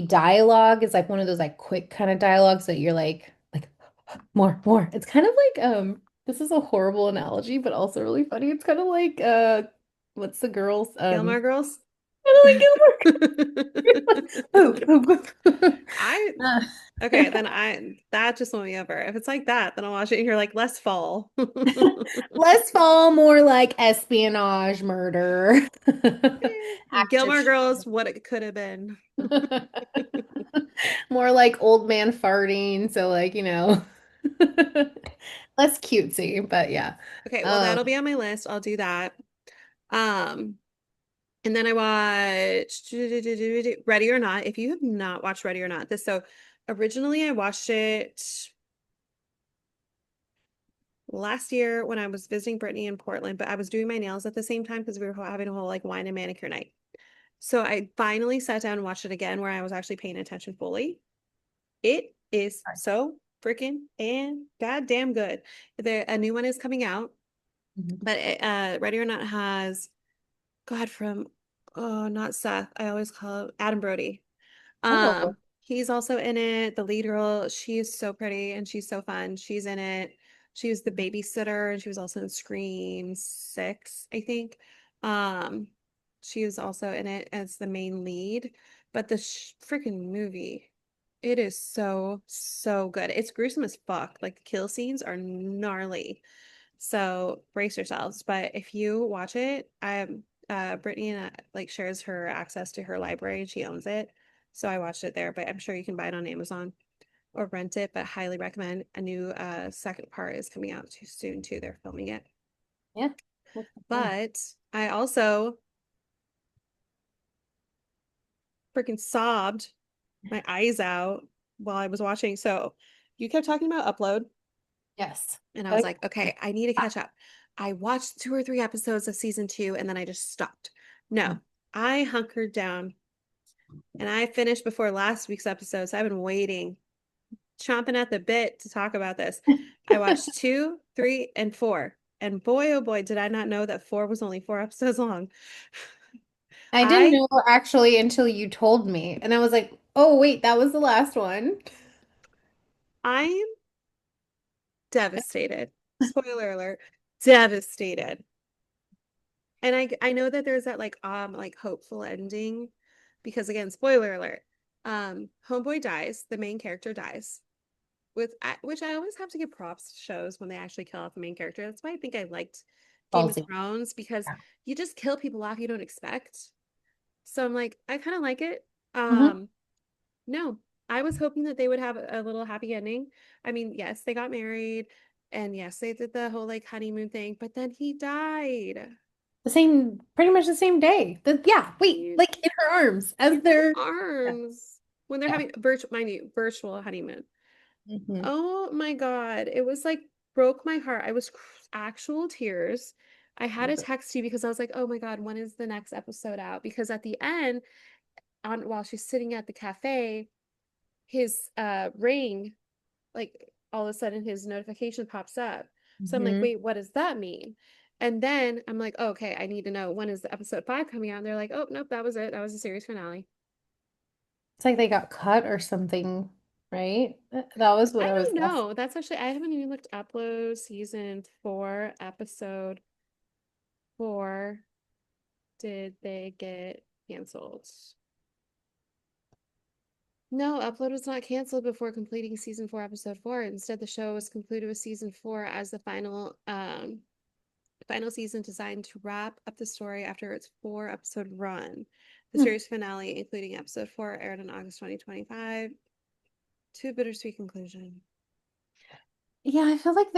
dialogue is like one of those like quick kind of dialogues that you're like more, more. It's kind of like this is a horrible analogy, but also really funny. It's kind of like what's the girls Gilmore Girls? kind of like Gilmore. Poop, poop, poop. I Uh, okay, then I that just won me over. If it's like that, then I'll watch it and you're like, let's fall. Let's fall more like espionage, murder, Gilmore active, Girls, what it could have been. more like old man farting. So like, less cutesy, but yeah. Okay, well, Um, that'll be on my list. I'll do that. Um, and then I watched Ready or Not. If you have not watched Ready or Not, this so originally I watched it last year when I was visiting Brittany in Portland, but I was doing my nails at the same time because we were having a whole like wine and manicure night. So I finally sat down and watched it again where I was actually paying attention fully. It is so freaking and goddamn good. A new one is coming out, Mhm. but Ready or Not has God from oh not Seth. I always call him Adam Brody. Oh, He's also in it. The lead girl, she is so pretty and she's so fun. She's in it. She was the babysitter and she was also in Scream 6, I think. Um, she was also in it as the main lead. But the freaking movie, it is so, so good. It's gruesome as fuck. Like the kill scenes are gnarly. So brace yourselves. But if you watch it, Brittany and like shares her access to her library and she owns it. So I watched it there, but I'm sure you can buy it on Amazon or rent it, but highly recommend. A new second part is coming out too soon too. They're filming it. yeah. That's fun. But I also freaking sobbed my eyes out while I was watching. So you kept talking about Upload, Yes. and I was Like, like, okay, I need to catch up. I watched 2 or 3 episodes of season 2 and then I just stopped. No, I hunkered down and I finished before last week's episode. So I've been waiting, chomping at the bit to talk about this. I watched 2, 3, and 4. And boy, oh boy, did I not know that 4 was only 4 episodes long. I didn't I know actually until you told me. And I was like, oh, wait, that was the last one. I'm devastated. Spoiler alert, devastated. And I know that there's that like hopeful ending because again, spoiler alert. Homeboy dies, the main character dies. Which I always have to give props to shows when they actually kill off the main character. That's why I think I liked Game of Ballsy. Thrones because Yeah. you just kill people off you don't expect. So I'm like, I kind of like it. Hmm. No, I was hoping that they would have a little happy ending. I mean, yes, they got married and yes, they did the whole like honeymoon thing, but then he died The same, pretty much the same day. Yeah, wait, in like in her arms as her they're, yeah, arms when they're yeah. having virtual, mind you, virtual honeymoon. Hmm. Oh my God. It was like broke my heart. I was actual tears. I had to text you because I was like, oh my God, when is the next episode out? Because at the end, on while she's sitting at the cafe, his ring, like all of a sudden his notification pops up. So I'm like, Hmm. wait, what does that mean? And then I'm like, oh, okay, I need to know when is the episode 5 coming out? And they're like, oh nope, that was it. That was the series finale. It's like they got cut or something, right? That was what I I was don't guessing. know. That's actually I haven't even looked Upload season 4 episode 4. Did they get canceled? No, Upload was not canceled before completing season 4, episode 4. Instead, the show was concluded with season 4 as the final season designed to wrap up the story after its 4 episode run. The Hmm. series finale, including episode 4, aired in August 2025. To a bittersweet conclusion. Yeah, I feel like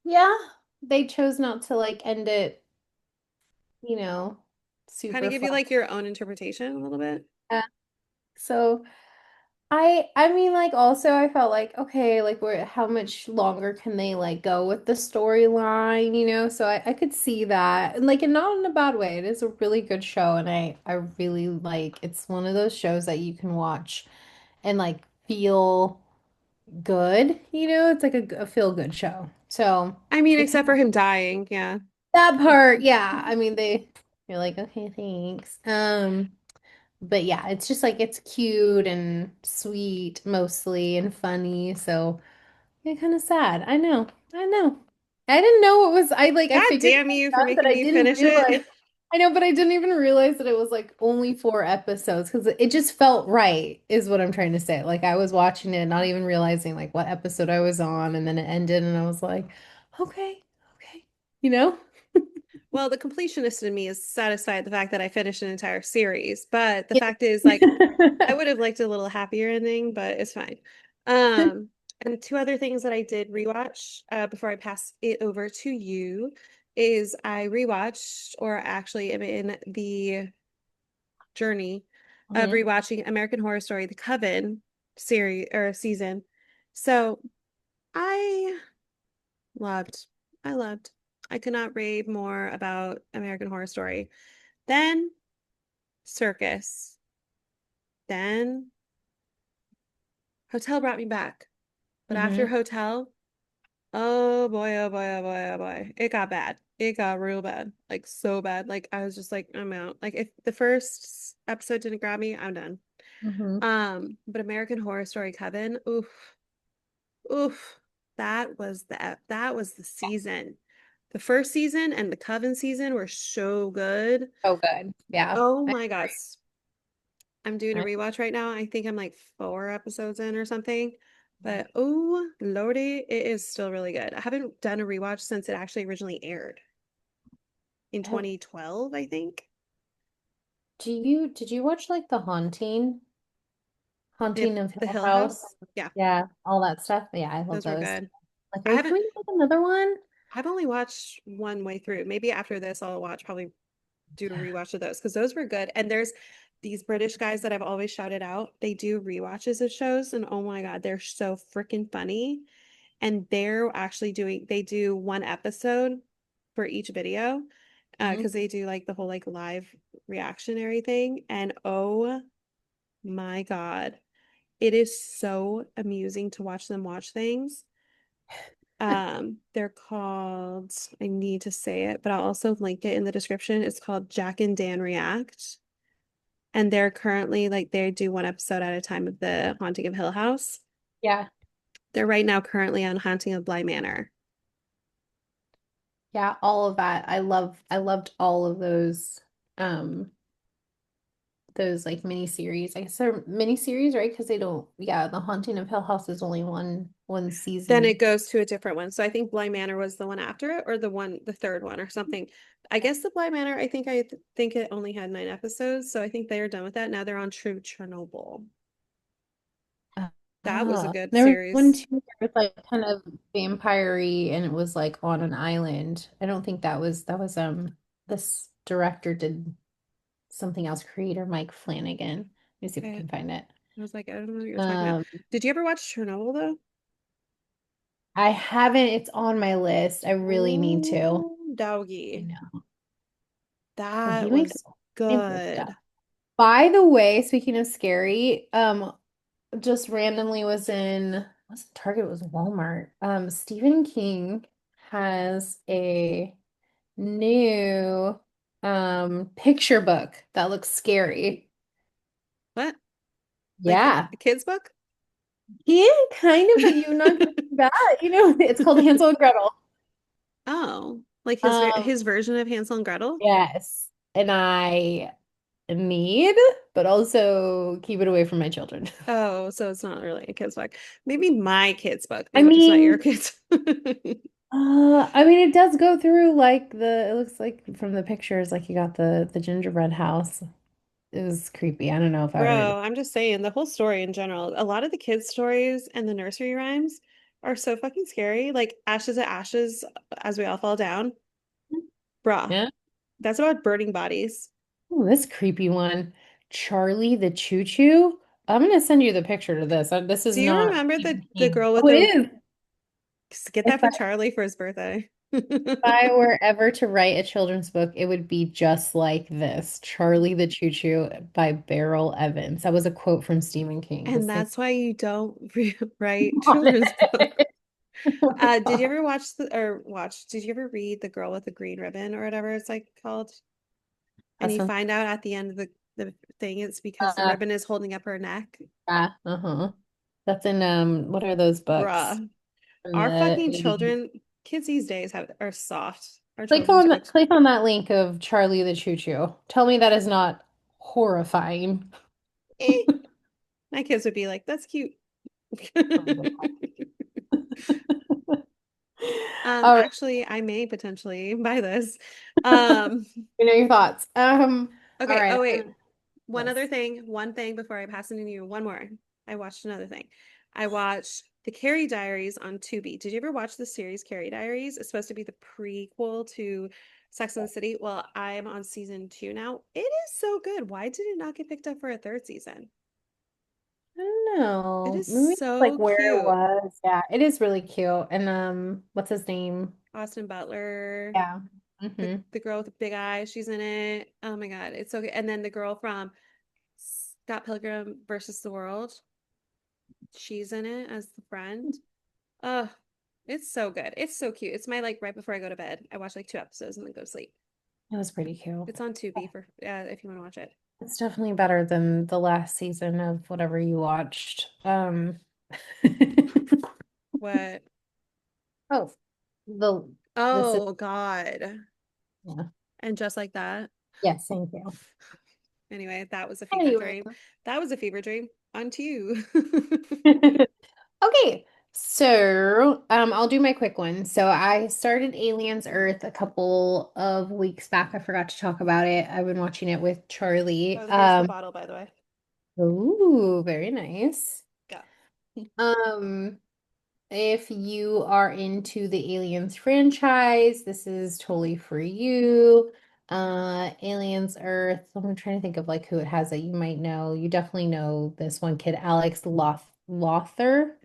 yeah, they chose not to like end it, you know, Kind of super give you fun. like your own interpretation a little bit. Yeah. So I mean like also I felt like okay, like where how much longer can they like go with the storyline, you know? So I could see that. And like and not in a bad way. It is a really good show and I really like it's one of those shows that you can watch and like feel good, you know? It's like a feel good show. So I mean, it except for him dying. Yeah. that part, yeah. I mean, you're like, okay, thanks. But yeah, it's just like it's cute and sweet mostly and funny. So yeah, kind of sad. I know. I know. I didn't know it was I God figured it damn was you for done, but making I me didn't finish it. realize. I know, but I didn't even realize that it was like only 4 episodes because it just felt right, is what I'm trying to say. Like I was watching it, not even realizing like what episode I was on, and then it ended, and I was like, okay, okay, you know? Well, the completionist in me is satisfied at the fact that I finished an entire series, but the Yeah. fact is, like, I would have liked a little happier ending, but it's fine. Um, and 2 other things that I did rewatch before I pass it over to you is I rewatched, or actually am in the journey of Mhm. rewatching American Horror Story, The Coven series or season. So I loved, I loved. I could not rave more about American Horror Story. Then Circus. Then Hotel brought me back. But after Mhm. Hotel, oh boy, oh boy, oh boy, oh boy. It got bad. It got real bad. Like so bad. Like I was just like, I'm out. Like if the first episode didn't grab me, I'm done. Mhm. But American Horror Story Coven, oof, oof. That was the season. The first season and the Coven season were so good. Oh, good. Yeah. Oh my God. I'm doing a I- rewatch right now. I think I'm like 4 episodes in or something. But oh Lordy, it is still really good. I haven't done a rewatch since it actually originally aired in Have, 2012, I think. did you watch like The If Haunting of The Hill Hill House? House, yeah, Yeah, all that stuff. Yeah, I love those were those. good. Like, I are, can haven't we make another one? I've only watched one way through. Maybe after this I'll watch probably do a rewatch of those because those were good. And there's these British guys that I've always shouted out. They do rewatches of shows and oh my God, they're so freaking funny. And they do 1 episode for each video Mhm. because they do like the whole like live reactionary thing. And oh my God, it is so amusing to watch them watch things. They're called, I need to say it, but I'll also link it in the description. It's called Jack and Dan React. And they're currently like they do 1 episode at a time of the Haunting of Hill House. Yeah. They're right now currently on Haunting of Bly Manor. Yeah, all of that. I loved all of um those like mini series. I guess they're mini series, right? Because they don't, yeah, The Haunting of Hill House is only one Then it season. goes to a different one. So I think Bly Manor was the one after it, or the third one, or something. I guess the Bly Manor, think it only had 9 episodes, so I think they're done with that. Now they're on True Chernobyl. That was a good There was one series. too that was like kind of vampire-y and it was like on an island. I don't think that was this director did something else, creator Mike Flanagan. Let me see if I I, can find it. I was like, I don't know what you're talking about. Um, Did you ever watch Chernobyl though? I haven't, it's on my list. I really need to. Oh, I doggy. know. Well, That he makes was all kinds of stuff. good. By the way, speaking of scary, just randomly wasn't Target, it was Walmart. Stephen King has a new picture book that looks scary. What? Like Yeah. a kid's book? Yeah, kind of, but you not gonna do that. You know, it's called Hansel and Gretel. Oh, like Um, his version of Hansel and Gretel? yes. And I need, but also keep it away from my children. Oh, so it's not really a kid's book. Maybe my kid's book, I maybe just not your mean, kid's. I mean, it does go through like it looks like from the pictures, like you got the gingerbread house. It was creepy. I don't know if I would. Bro, I'm just saying the whole story in general. A lot of the kids' stories and the nursery rhymes are so fucking scary. Like Ashes to Ashes as we all fall down. Bruh, Yeah. that's about burning bodies. Oh, this creepy one. Charlie the Choo Choo. I'm gonna send you the picture to this. This is Do you not remember Stephen the King. girl with Oh, it the is. get If that I, for Charlie for his birthday? if I were ever to write a children's book, it would be just like this. Charlie the Choo Choo by Beryl Evans. That was a quote from Stephen King. And This thing that's why you don't write on children's books. it. Oh my Did you God. ever did you ever read The Girl with the Green Ribbon or whatever it's like called? And That you sounds find out at the end of the thing it's because the uh, ribbon is holding up her neck. yeah, uh-huh. That's in what are those books? Bruh. In Our the fucking 80s. children, kids these days are soft. Our children's books. Click on that link of Charlie the Choo Choo. Tell me that is not horrifying. Eh, my kids would be like, that's cute. All right. Actually, I may potentially buy this. Um, You know your thoughts. All okay. right. Oh, wait. Yes. One thing before I pass it to you. One more. I watched another thing. I watched the Carrie Diaries on Tubi. Did you ever watch the series Carrie Diaries? It's supposed to be the prequel to Sex and the City. Well, I'm on season 2 now. It is so good. Why did it not get picked up for a third season? I don't It know. is Maybe it's like so where it cute. was. Yeah, it is really cute. And what's his name? Austin Butler, Yeah. Mm-hmm. the girl with the big eyes, she's in it. Oh my God, it's so good. And then the girl from Scott Pilgrim versus the World, she's in it as the friend. Oh, it's so good. It's so cute. It's my like right before I go to bed. I watch like 2 episodes and then go to sleep. It was pretty cute. It's on Tubi for if you want to watch it. It's definitely better than the last season of whatever you watched. What? Oh, the this is Oh God. yeah. And just like that. Yes, thank you. Anyway, that was a fever Anyway. dream. That was a fever dream. On to you. Okay, so I'll do my quick one. So I started Aliens Earth a couple of weeks back. I forgot to talk about it. I've been watching it with Charlie. Oh, here's the bottle, by the way. Ooh, very nice. Go. Um, if you are into the Aliens franchise, this is totally for you. Aliens Earth. I'm trying to think of like who it has that you might know. You definitely know this one kid, Alex Lothar.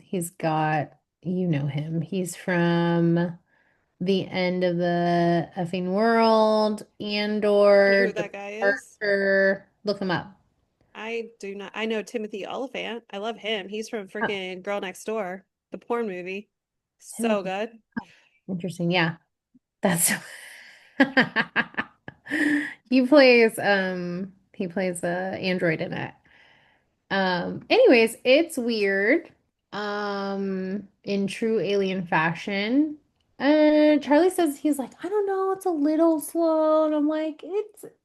He's got, you know him. He's from The End of the Effing World, You know who Andor, that guy is? Departure. Look him up. I do not. I know Timothy Oliphant. I love him. He's from Huh, freaking Girl Next Door, the porn movie. So Timothy. good. Interesting. Yeah. That's he plays android in it. Anyways, it's weird. In true alien fashion. And Charlie says he's like, I don't know, it's a little slow. And I'm like,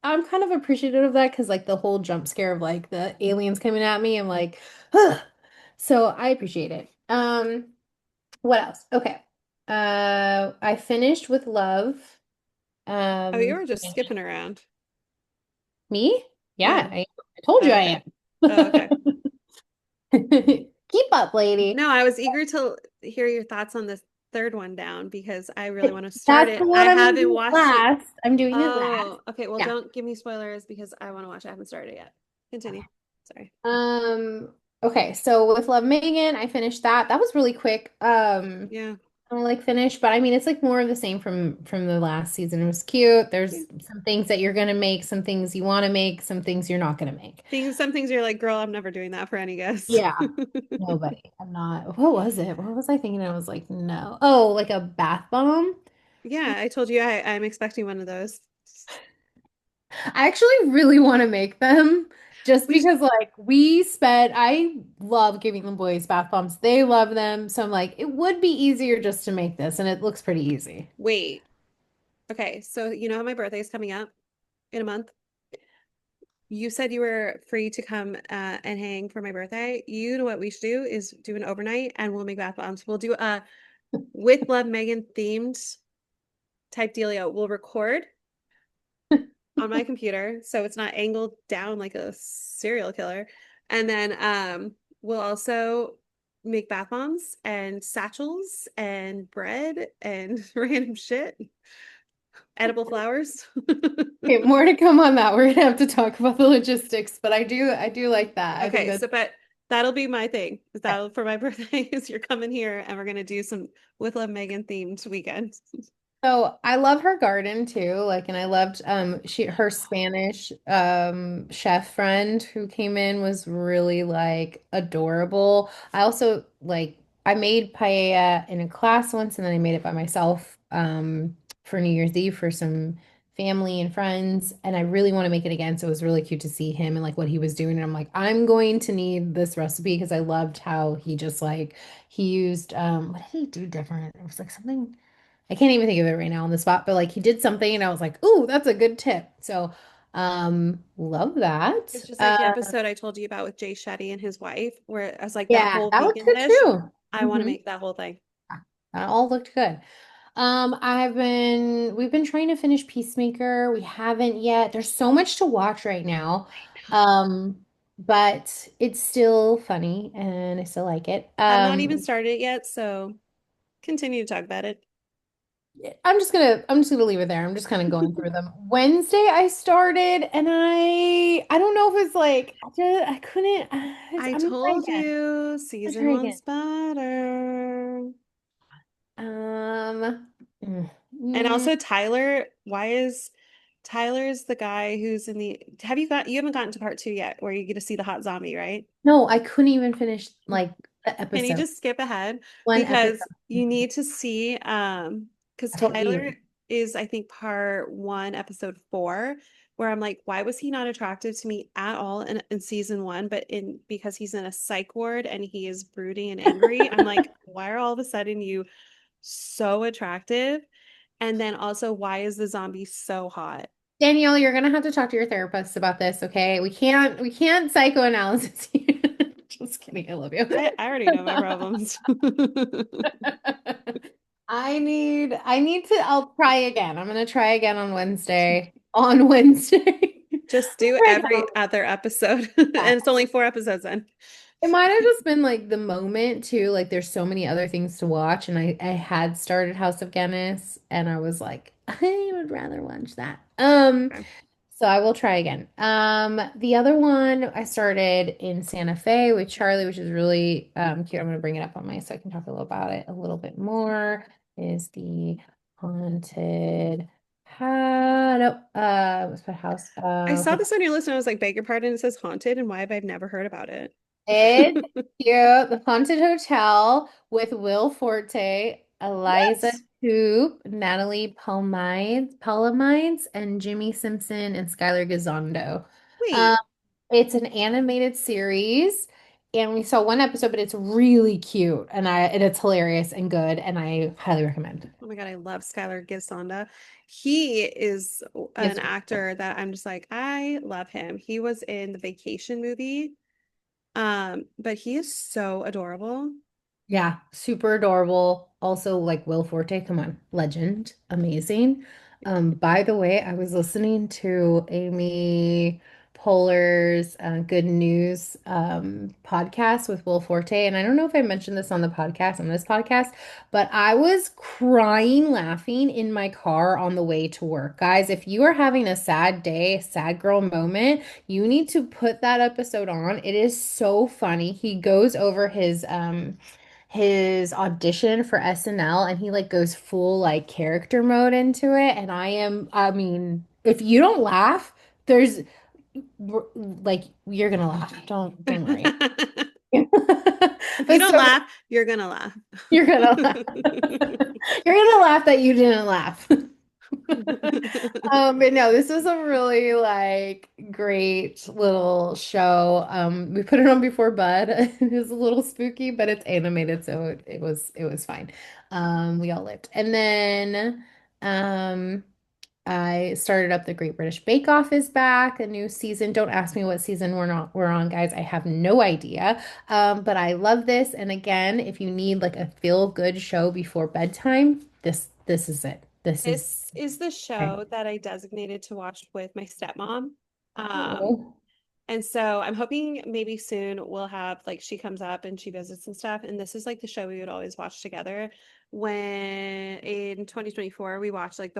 I'm kind of appreciative of that because like the whole jump scare of like the aliens coming at me, I'm like, ugh. So I appreciate it. What else? Okay. I finished with Love. Oh, you Um, were just skipping around. Me? Yeah, Yeah. I told you Oh, I okay. Oh, okay. am. Keep up, lady. No, I was eager to hear your thoughts on this third one down because I really want to start That's the it. one I I'm gonna haven't do watched it. last. I'm doing it last. Oh, okay. Well, Yeah. don't give me spoilers because I want to watch it. I haven't started yet. Continue. Sorry. Um, okay, so with Love Megan, I finished that. That was really quick. Yeah. I like finished, but I mean it's like more of the same from the last season. It was cute. Yeah. There's some things that you're gonna make, some things you want to make, some things you're not gonna make. Some things you're like, girl, I'm never doing that for any guest. Yeah. Nobody. I'm not. What was it? What was I thinking? I was like, no. Oh, like a bath bomb. Yeah, I told you I'm expecting one of those. I actually really want to make them just We because like I love giving the boys bath bombs. They love them. So I'm like, it would be easier just to make this and it looks pretty easy. wait. Okay, so you know how my birthday is coming up in a month? You said you were free to come and hang for my birthday. You know what we should do is do an overnight and we'll make bath bombs. We'll do a with Love Megan themed type dealio. We'll record on my computer so it's not angled down like a serial killer. And then we'll also make bath bombs and satchels and bread and random shit, edible flowers. Okay, more to come on that. We're gonna have to talk about the logistics, but I do like that. I think Okay, that's so but that'll be my thing. That'll for my birthday is you're coming here and we're gonna do some with Love Megan themed weekend. so I love her garden too. Like, and I loved her Spanish chef friend who came in was really like adorable. I also like I made paella in a class once and then I made it by myself for New Year's Eve for some family and friends. And I really want to make it again. So it was really cute to see him and like what he was doing. And I'm like, I'm going to need this recipe because I loved how he just like he used what did he do different? It was like something. I can't even think of it right now on the spot, but like he did something and I was like, "Ooh, that's a good tip." So, love that. It's just like the episode I told you about with Jay Shetty and his wife, where I was like that Yeah, whole that looked vegan good dish. too. I want to Hmm. make that whole thing. That all looked good. We've been trying to finish Peacemaker. We haven't yet. There's so much to watch right now. But it's still funny and I still like it. I've not even started it yet, so continue to talk about it. I'm just gonna leave it there. I'm just kind of going through them. Wednesday I started and I don't know if it's like I couldn't I I'm gonna try told again. you I'm gonna season try again. one's better. Um mm, And mm, also Tyler, why is Tyler's the guy who's in the you haven't gotten to part two yet where you get to see the hot zombie, right? no, I couldn't even finish like the Can you episode. just skip ahead? One episode. Because you need to see because I told Tyler you. is I think part one, episode four, where I'm like, why was he not attractive to me at all in season one? But in because he's in a psych ward and he is brooding and angry, I'm like, why are all of a sudden you so attractive? And then also, why is the zombie so hot? Danielle, you're gonna have to talk to your therapist about this, okay? We can't psychoanalysis you. Just kidding, I love you. I already know my problems. I need to, I'll try again. I'm gonna try again on Wednesday. On Wednesday. Just do Right every now. other episode. And Yeah. it's only four episodes in. It might have just been like the moment too. Like there's so many other things to watch, and I had started House of Guinness, and I was like, I would rather watch that. Okay. So I will try again. The other one I started in Santa Fe with Charlie, which is really cute. I'm gonna bring it up on my so I can talk a little about it a little bit more. Is the haunted no, what's that house? I saw Hotel. this on your list and I was like, beg your pardon, it says haunted, and why have I never heard about it? It's cute. The Haunted Hotel with Will Forte, Eliza What? Coupe, Natalie Palamides, and Jimmy Simpson and Skylar Gisondo. Um, Wait, it's an animated series. and we saw one episode, but it's really cute and it's hilarious and good, and I highly recommend. Oh my God, I love Skylar Gisonda. He is an Yes. actor that I'm just like, I love him. He was in the Vacation movie. But he is so adorable. Yeah, super adorable. Also, like Will Forte, come on, legend, amazing. By the way, I was listening to Amy Poehler's Good News podcast with Will Forte, and I don't know if I mentioned this on this podcast, but I was crying laughing in my car on the way to work. Guys, if you are having a sad day, sad girl moment, you need to put that episode on. It is so funny. He goes over his audition for SNL and he like goes full like character mode into it, and I mean, if you don't laugh, there's like you're gonna laugh. Don't worry. If you But don't so laugh, you're gonna laugh. you're gonna laugh. You're gonna laugh that you didn't laugh. But no, this was a really like great little show. We put it on before bed. It was a little spooky, but it's animated, so it was fine. We all lived. And then I started up the Great British Bake Off is back, a new season. Don't ask me what season we're on, guys. I have no idea. But I love this. And again, if you need like a feel good show before bedtime, this is it. This is This is the okay. show that I designated to watch with my stepmom. Um, Oh, and so I'm hoping maybe soon we'll have like she comes up and she visits and stuff. And this is like the show we would always watch together. When in 2024 we watched like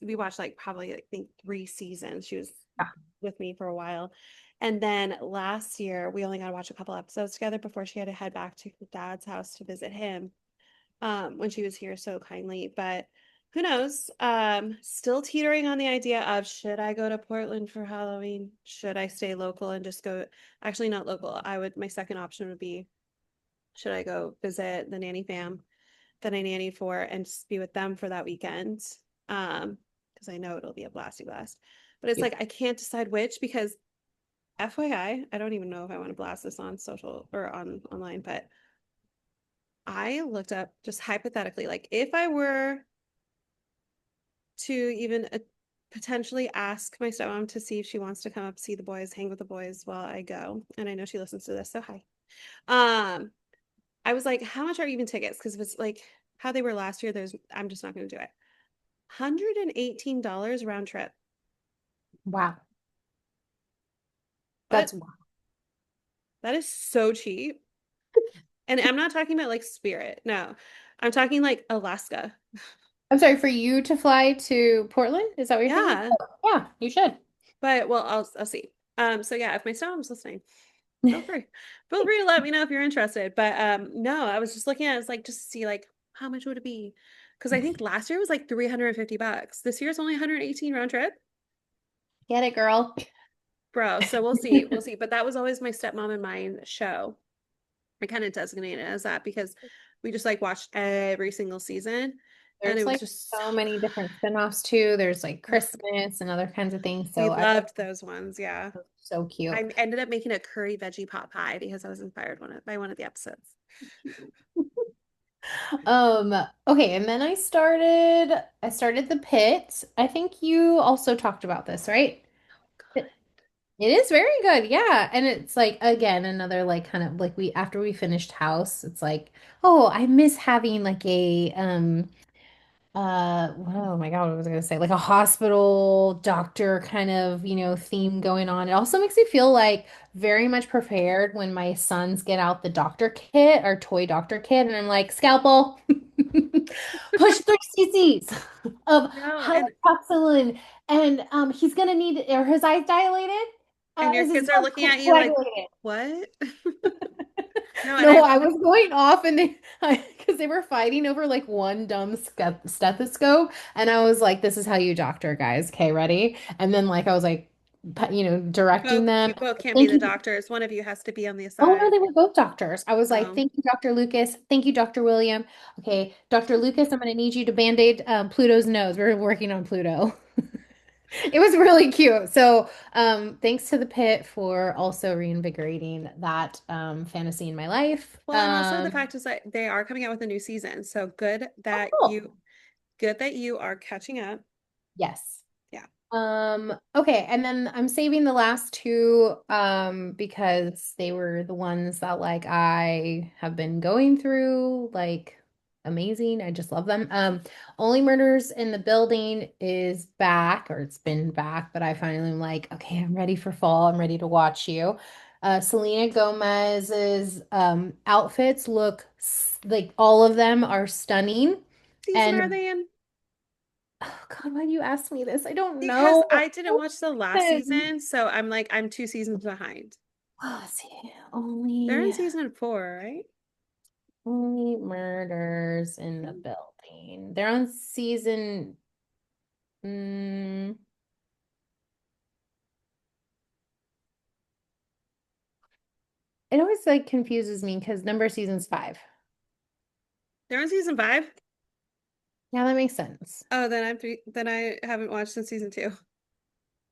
we watched like probably I think 3 seasons. She was yeah. with me for a while. And then last year we only got to watch a couple episodes together before she had to head back to her dad's house to visit him when she was here so kindly. But who knows? Still teetering on the idea of should I go to Portland for Halloween? Should I stay local and just go? Actually, not local. My second option would be should I go visit the nanny fam that I nanny for and just be with them for that weekend? Because I know it'll be a blasty blast. But it's like I can't decide which because FYI, I don't even know if I want to blast this on social or on online, but I looked up just hypothetically, like if I were to even potentially ask my stepmom to see if she wants to come up, see the boys, hang with the boys while I go. And I know she listens to this, so hi. Um, I was like, how much are even tickets? Because if it's like how they were last year, I'm just not going to do it. $118 round trip. Wow. What? That's That is so cheap. And I'm not talking about like Spirit. No, I'm talking like Alaska. I'm sorry, for you to fly to Portland? Is that what you're thinking? Yeah, Oh, yeah, you should. but well, I'll see. So yeah, if my stepmom's listening, feel free. Feel free to let me know if you're interested. But no, I was just looking at it, it's like just to see like how much would it be? Because I think last year was like $350. This year's only 118 round trip. Get it, girl. Bro, so we'll see. We'll see. But that was always my stepmom and mine show. I kind of designated it as that because we just like watched every single season and it There's was like just so many different spin-offs too. There's like Christmas and other kinds of things. we So I thought loved those ones. Yeah. it was so cute. I ended up making a curry veggie pot pie because I was inspired by one of the episodes. Um, okay, and then I started The Pit. I think you also talked about this, right? It it is very good, yeah. And it's like again another like kind of like we after we finished House, it's like, oh, I miss having like a oh my God, what was I gonna say? Like a hospital doctor kind of, theme going on. It also makes me feel like very much prepared when my sons get out the doctor kit or toy doctor kit, and I'm like, scalpel, push 3 cc's of No, hydroxyline, and he's gonna need, are his eyes dilated? and your Is his kids are blood looking at you like, coagulated? what? No, and No, I I was going off and because they were fighting over like one dumb stethoscope, and I was like, "This is how you doctor, guys. Okay, ready?" And then like I was like, directing them. you both can't be Thank the you. doctors. One of you has to be on the Oh no, side. they were both doctors. I was like, Um, "Thank you, Dr. Lucas. Thank you, Dr. William. Okay, Dr. Lucas, I'm going to need you to band-aid Pluto's nose. We're working on Pluto." It was really cute. So, thanks to the pit for also reinvigorating that fantasy in my life. Well, and also the fact is that they are coming out with a new season. So Oh, cool. good that you are catching up. Yes. Yeah. Okay, and then I'm saving the last two because they were the ones that like I have been going through, like amazing. I just love them. Only Murders in the Building is back, or it's been back, but I finally am like, okay, I'm ready for fall. I'm ready to watch you. Selena Gomez's outfits look like all of them are stunning. Season are And they in? oh God, why do you ask me this? I don't Because know. I didn't watch the last Season. season, so I'm like, I'm 2 seasons behind. Oh, see, They're in only season 4, right? only murders in the building. They're on season. Mm, it always like confuses me because number season's five. They're in season 5. Yeah, that makes sense. Oh, then I haven't watched since season 2.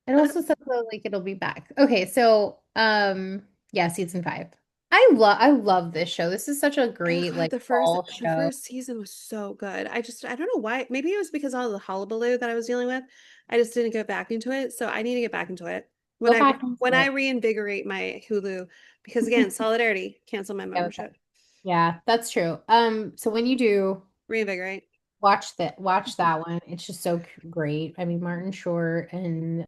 It also says though, like it'll be back. Okay, so yeah, season five. I love this show. This is such a Oh great God, like fall the show. first season was so good. I don't know why. Maybe it was because all the hullabaloo that I was dealing with. I just didn't get back into it. So I need to get back into it Go back into when I it. reinvigorate my Hulu. Because again, solidarity, cancel my Yeah, okay. membership. Yeah, that's true. So when you do Reinvigorate. watch that one. It's just so great. I mean, Martin Short and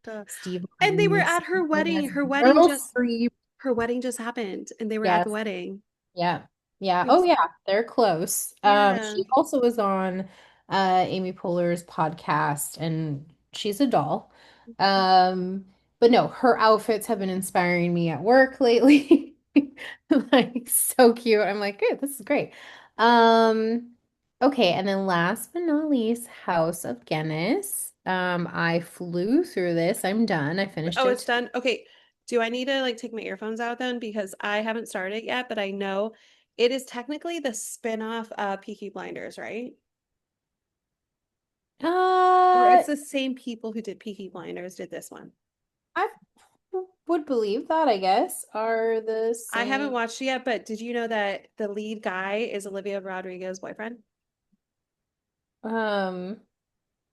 Duh. Steve And they were Martin, at her wedding. Meryl Streep. Her wedding just happened, and they were at the Yes. wedding. Yeah. Yeah. It Oh was yeah, they're close. yeah. She also was on Amy Poehler's podcast and she's a doll. Um, but no, her outfits have been inspiring me at work lately. Like so cute. I'm like, good, this is great. Okay, and then last but not least, House of Guinness. I flew through this. I'm done. I finished Oh, it it's today. done. Okay. Do I need to like take my earphones out then? Because I haven't started yet, but I know it is technically the spin-off Peaky Blinders, right? Or Uh, it's the same people who did Peaky Blinders did this one. I would believe that, I guess, are the I haven't same. watched it yet, but did you know that the lead guy is Olivia Rodrigo's boyfriend? Um,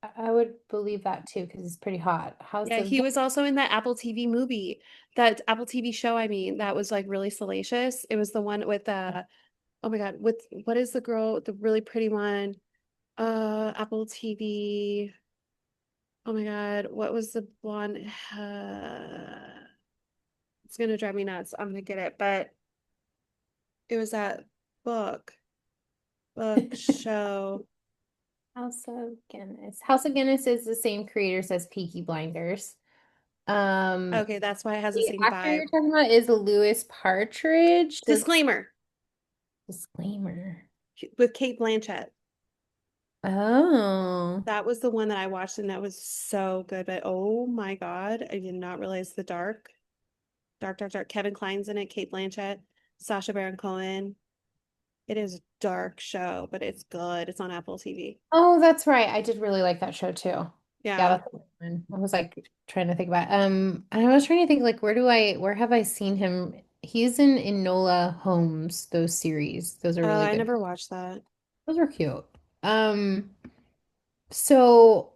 I would believe that too because it's pretty hot. House Yeah, of he G was also in that Apple TV movie, that Apple TV show, I mean, that was like really salacious. It was the one with oh my God, with what is the girl, the really pretty one? Apple TV. Oh my God, what was the blonde? It's gonna drive me nuts. I'm gonna get it, but it was that book, show. House of Guinness. House of Guinness is the same creators as Peaky Blinders. Um, Okay, that's why it has the the same actor vibe. you're talking about is Louis Partridge. Disclaimer Disclaimer. with Kate Blanchett. Oh. That was the one that I watched, and that was so good. But oh my God, I did not realize the dark. Kevin Kline's in it, Kate Blanchett, Sacha Baron Cohen. It is a dark show, but it's good. It's on Apple TV. Oh, that's right. I did really like that show too. Yeah, Yeah. that's a good one. I was like trying to think about and I was trying to think like where have I seen him? He's in Enola Holmes, those series. Those are really I good. never watched that. Those are cute. Um, so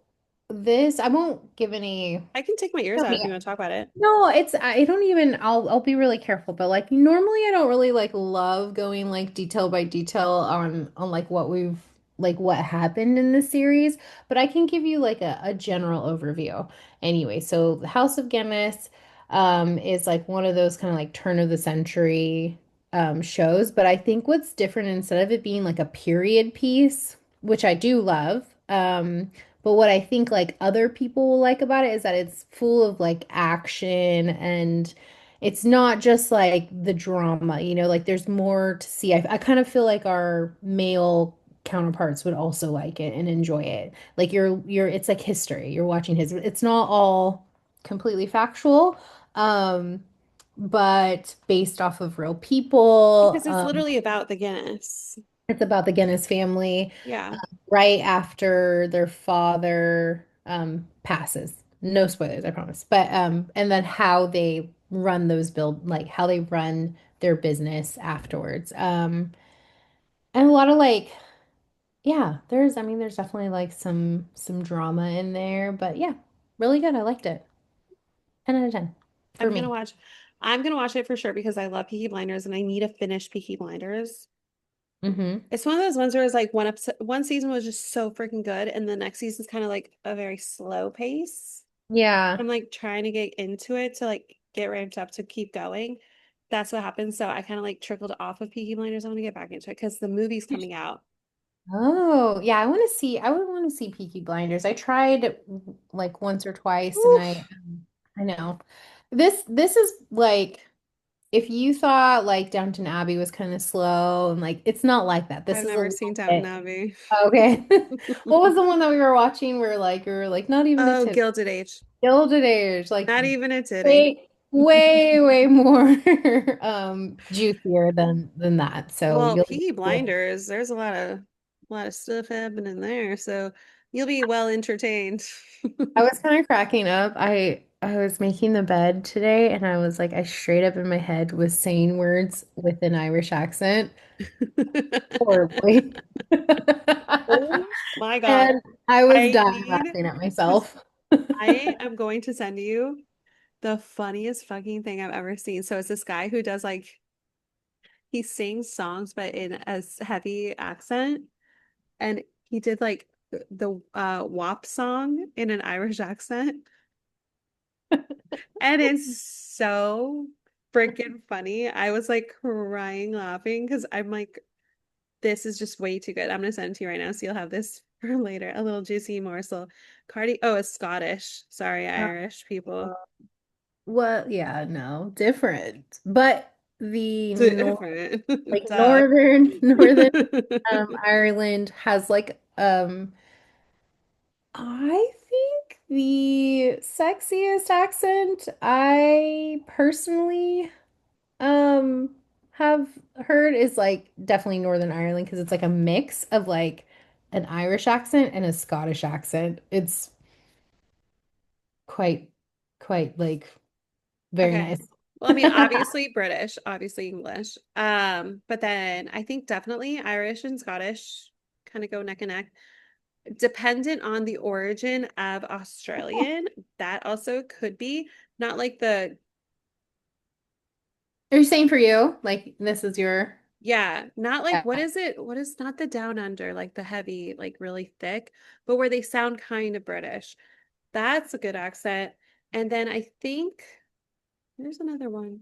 this I won't give any. I can take my ears out if you want to talk about it. No, it's I don't even I'll be really careful, but like normally I don't really like love going like detail by detail on like what we've like what happened in the series, but I can give you like a general overview. Anyway, so the House of Guinness is like one of those kind of like turn of the century shows, but I think what's different instead of it being like a period piece, which I do love, but what I think like other people will like about it is that it's full of like action and it's not just like the drama, like there's more to see. I kind of feel like our male counterparts would also like it and enjoy it. Like it's like history. You're watching his, it's not all completely factual, um, but based off of real people. Because it's literally about the Guinness. It's about the Guinness family Yeah. right after their father. passes. No spoilers, I promise. But and then how they run those build like how they run their business afterwards. And a lot of like yeah, there's I mean there's definitely like some drama in there, but yeah, really good. I liked it. 10 out of 10 for I'm gonna me. watch. I'm gonna watch it for sure because I love Peaky Blinders and I need to finish Peaky Blinders. Hmm. It's one of those ones where it's like one episode, one season was just so freaking good, and the next season's kind of like a very slow pace. Yeah. I'm like trying to get into it to like get ramped up to keep going. That's what happens. So I kind of like trickled off of Peaky Blinders. I want to get back into it because the movie's coming out. Oh, yeah, I would want to see Peaky Blinders. I tried like once or twice and Oof. I know. This is like if you thought like Downton Abbey was kind of slow and like it's not like that. This I've is a never seen little Downton bit Abbey. okay. What was the one that we were watching where like we were like not even a Oh, tip Gilded Age. Gilded Age, like Not even a titty. way more juicier than that. So Well, you'll Peaky yeah. Blinders, there's a lot of stuff happening there, so you'll be well entertained. I was kind of cracking up. I was making the bed today and I was like I straight up in my head was saying words with an Irish accent horribly. Oh my God. And I was I dying need laughing at to, myself. I am going to send you the funniest fucking thing I've ever seen. So it's this guy who does like, he sings songs, but in a heavy accent. And he did like the WAP song in an Irish accent. And it's so freaking funny. I was like crying laughing because I'm like, this is just way too good. I'm gonna send it to you right now so you'll have this for later. A little juicy morsel. Oh, it's Scottish. Sorry, Irish people. Well, yeah, no, different. But the Different. like Duh. northern Ireland has like I think the sexiest accent I personally have heard is like definitely Northern Ireland because it's like a mix of like an Irish accent and a Scottish accent. It's quite like very Okay. nice. Well, I mean, obviously British, obviously English. But then I think definitely Irish and Scottish kind of go neck and neck. Dependent on the origin of Australian, that also could be not like the Are you saying for you? Like this is your yeah, not like what yeah. is it? What is not the down under, like the heavy, like really thick, but where they sound kind of British. That's a good accent. And then I think there's another one.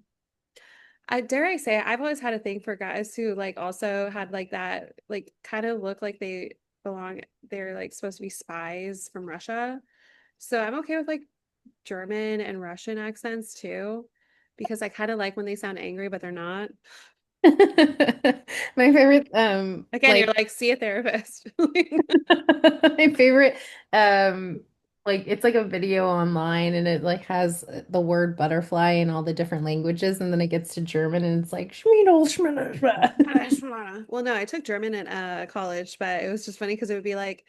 I dare I say, I've always had a thing for guys who like also had like that, like kind of look like they belong, they're like supposed to be spies from Russia. So I'm okay with like German and Russian accents too, because I kind of like when they sound angry, but they're not. My favorite Again, you're like like, see a therapist. my favorite like it's like a video online and it like has the word butterfly in all the different languages and then it gets to German and it's like Schmiedel, Schmiedel. Well, no, I took German at college, but it was just funny because it would be like,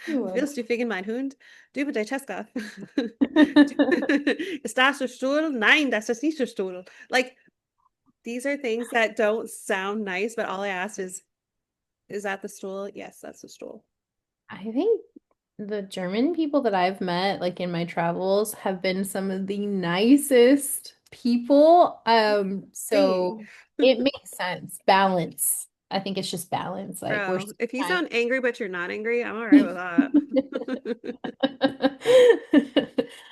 You would. willst du wegen mein Hund? Du bitte Cheska. Ist das der Stuhl? Nein, das ist nicht der Stuhl. Like, these are things that don't sound nice, but all I asked is that the stool? Yes, that's the stool. I think the German people that I've met, like in my travels, have been some of the nicest people. So See, it makes sense. Balance. I think it's just balance. Like we're bro, if you sometimes sound angry but you're not angry, I'm all right with that.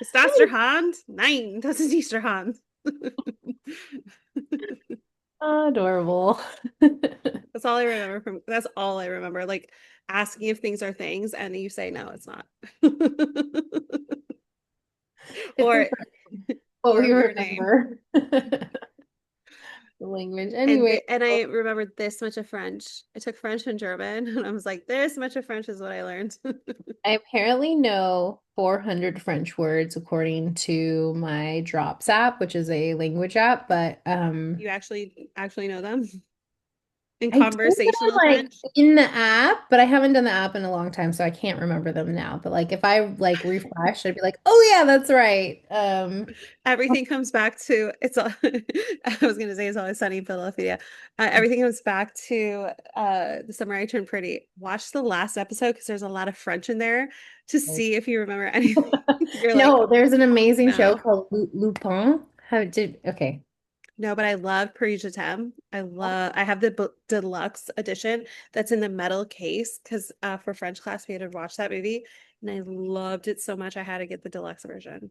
Ist das der Hand? Nein, das ist nicht der Hand. adorable. That's all I remember. Like asking if things are things and you say no, it's not. It's Or impressive what or we your name. remember. The language. Anyway, And I remembered this much of French. I took French and German and I was like, this much of French is what I learned. I apparently know 400 French words according to my Drops app, which is a language app, but You actually know them? in I did them conversational like French. in the app, but I haven't done the app in a long time, so I can't remember them now. But like if I like refresh, I'd be like, oh yeah, that's right. Everything comes back to it's all I was gonna say it's always sunny in Philadelphia. Everything comes back to the summer I turned pretty. Watch the last episode because there's a lot of French in there to see if you remember anything. You're like, No, there's an amazing show no. called Lupin. How did okay. No, but I love Paris Je T'aime. I have the deluxe edition that's in the metal case because for French class we had to watch that movie and I loved it so much I had to get the deluxe version.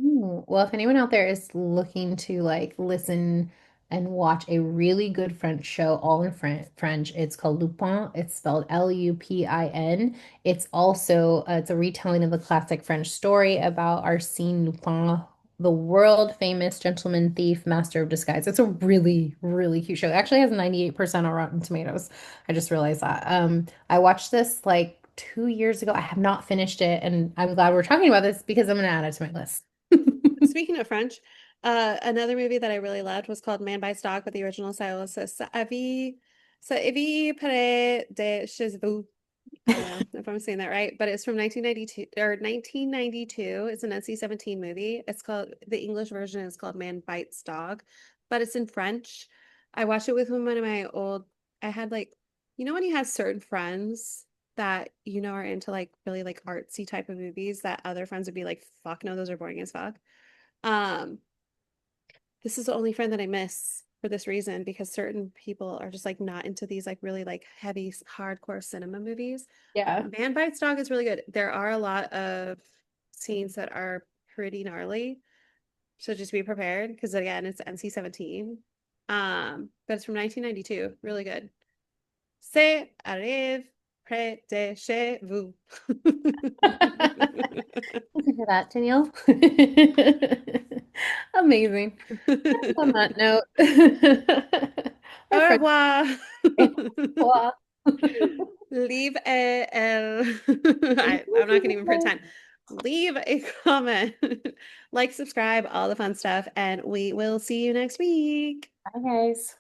Ooh, well, if anyone out there is looking to like listen and watch a really good French show, all in French, it's called Lupin. It's spelled Lupin. It's also it's a retelling of a classic French story about Arsène Lupin, the world famous gentleman thief, master of disguise. It's a really, really cute show. It actually has 98% on Rotten Tomatoes. I just realized that. I watched this like 2 years ago. I have not finished it, and I'm glad we're talking about this because I'm gonna add it to my list. Speaking of French, another movie that I really loved was called Man Bites Dog, but the original title says Ça Evie Près de Chez Vous. I don't know if I'm saying that right, but it's from 1992 or 1992. It's an NC-17 movie. It's called the English version is called Man Bites Dog, but it's in French. I watched it with one of my old. I had like, you know, when you have certain friends that you know are into like really like artsy type of movies that other friends would be like, fuck no, those are boring as fuck. Um, this is the only friend that I miss for this reason because certain people are just like not into these like really like heavy hardcore cinema movies. Yeah. But Man Bites Dog is really good. There are a lot of scenes that are pretty gnarly, so just be prepared because again, it's NC-17. But it's from 1992. Really good. C'est arrive près de chez vous. Thank you for that, Danielle. Amazing. On that note, Au our friend. revoir. Leave I'm not gonna even pretend. Leave a comment, like, subscribe, all the fun stuff, and we will see you next week. Bye, guys.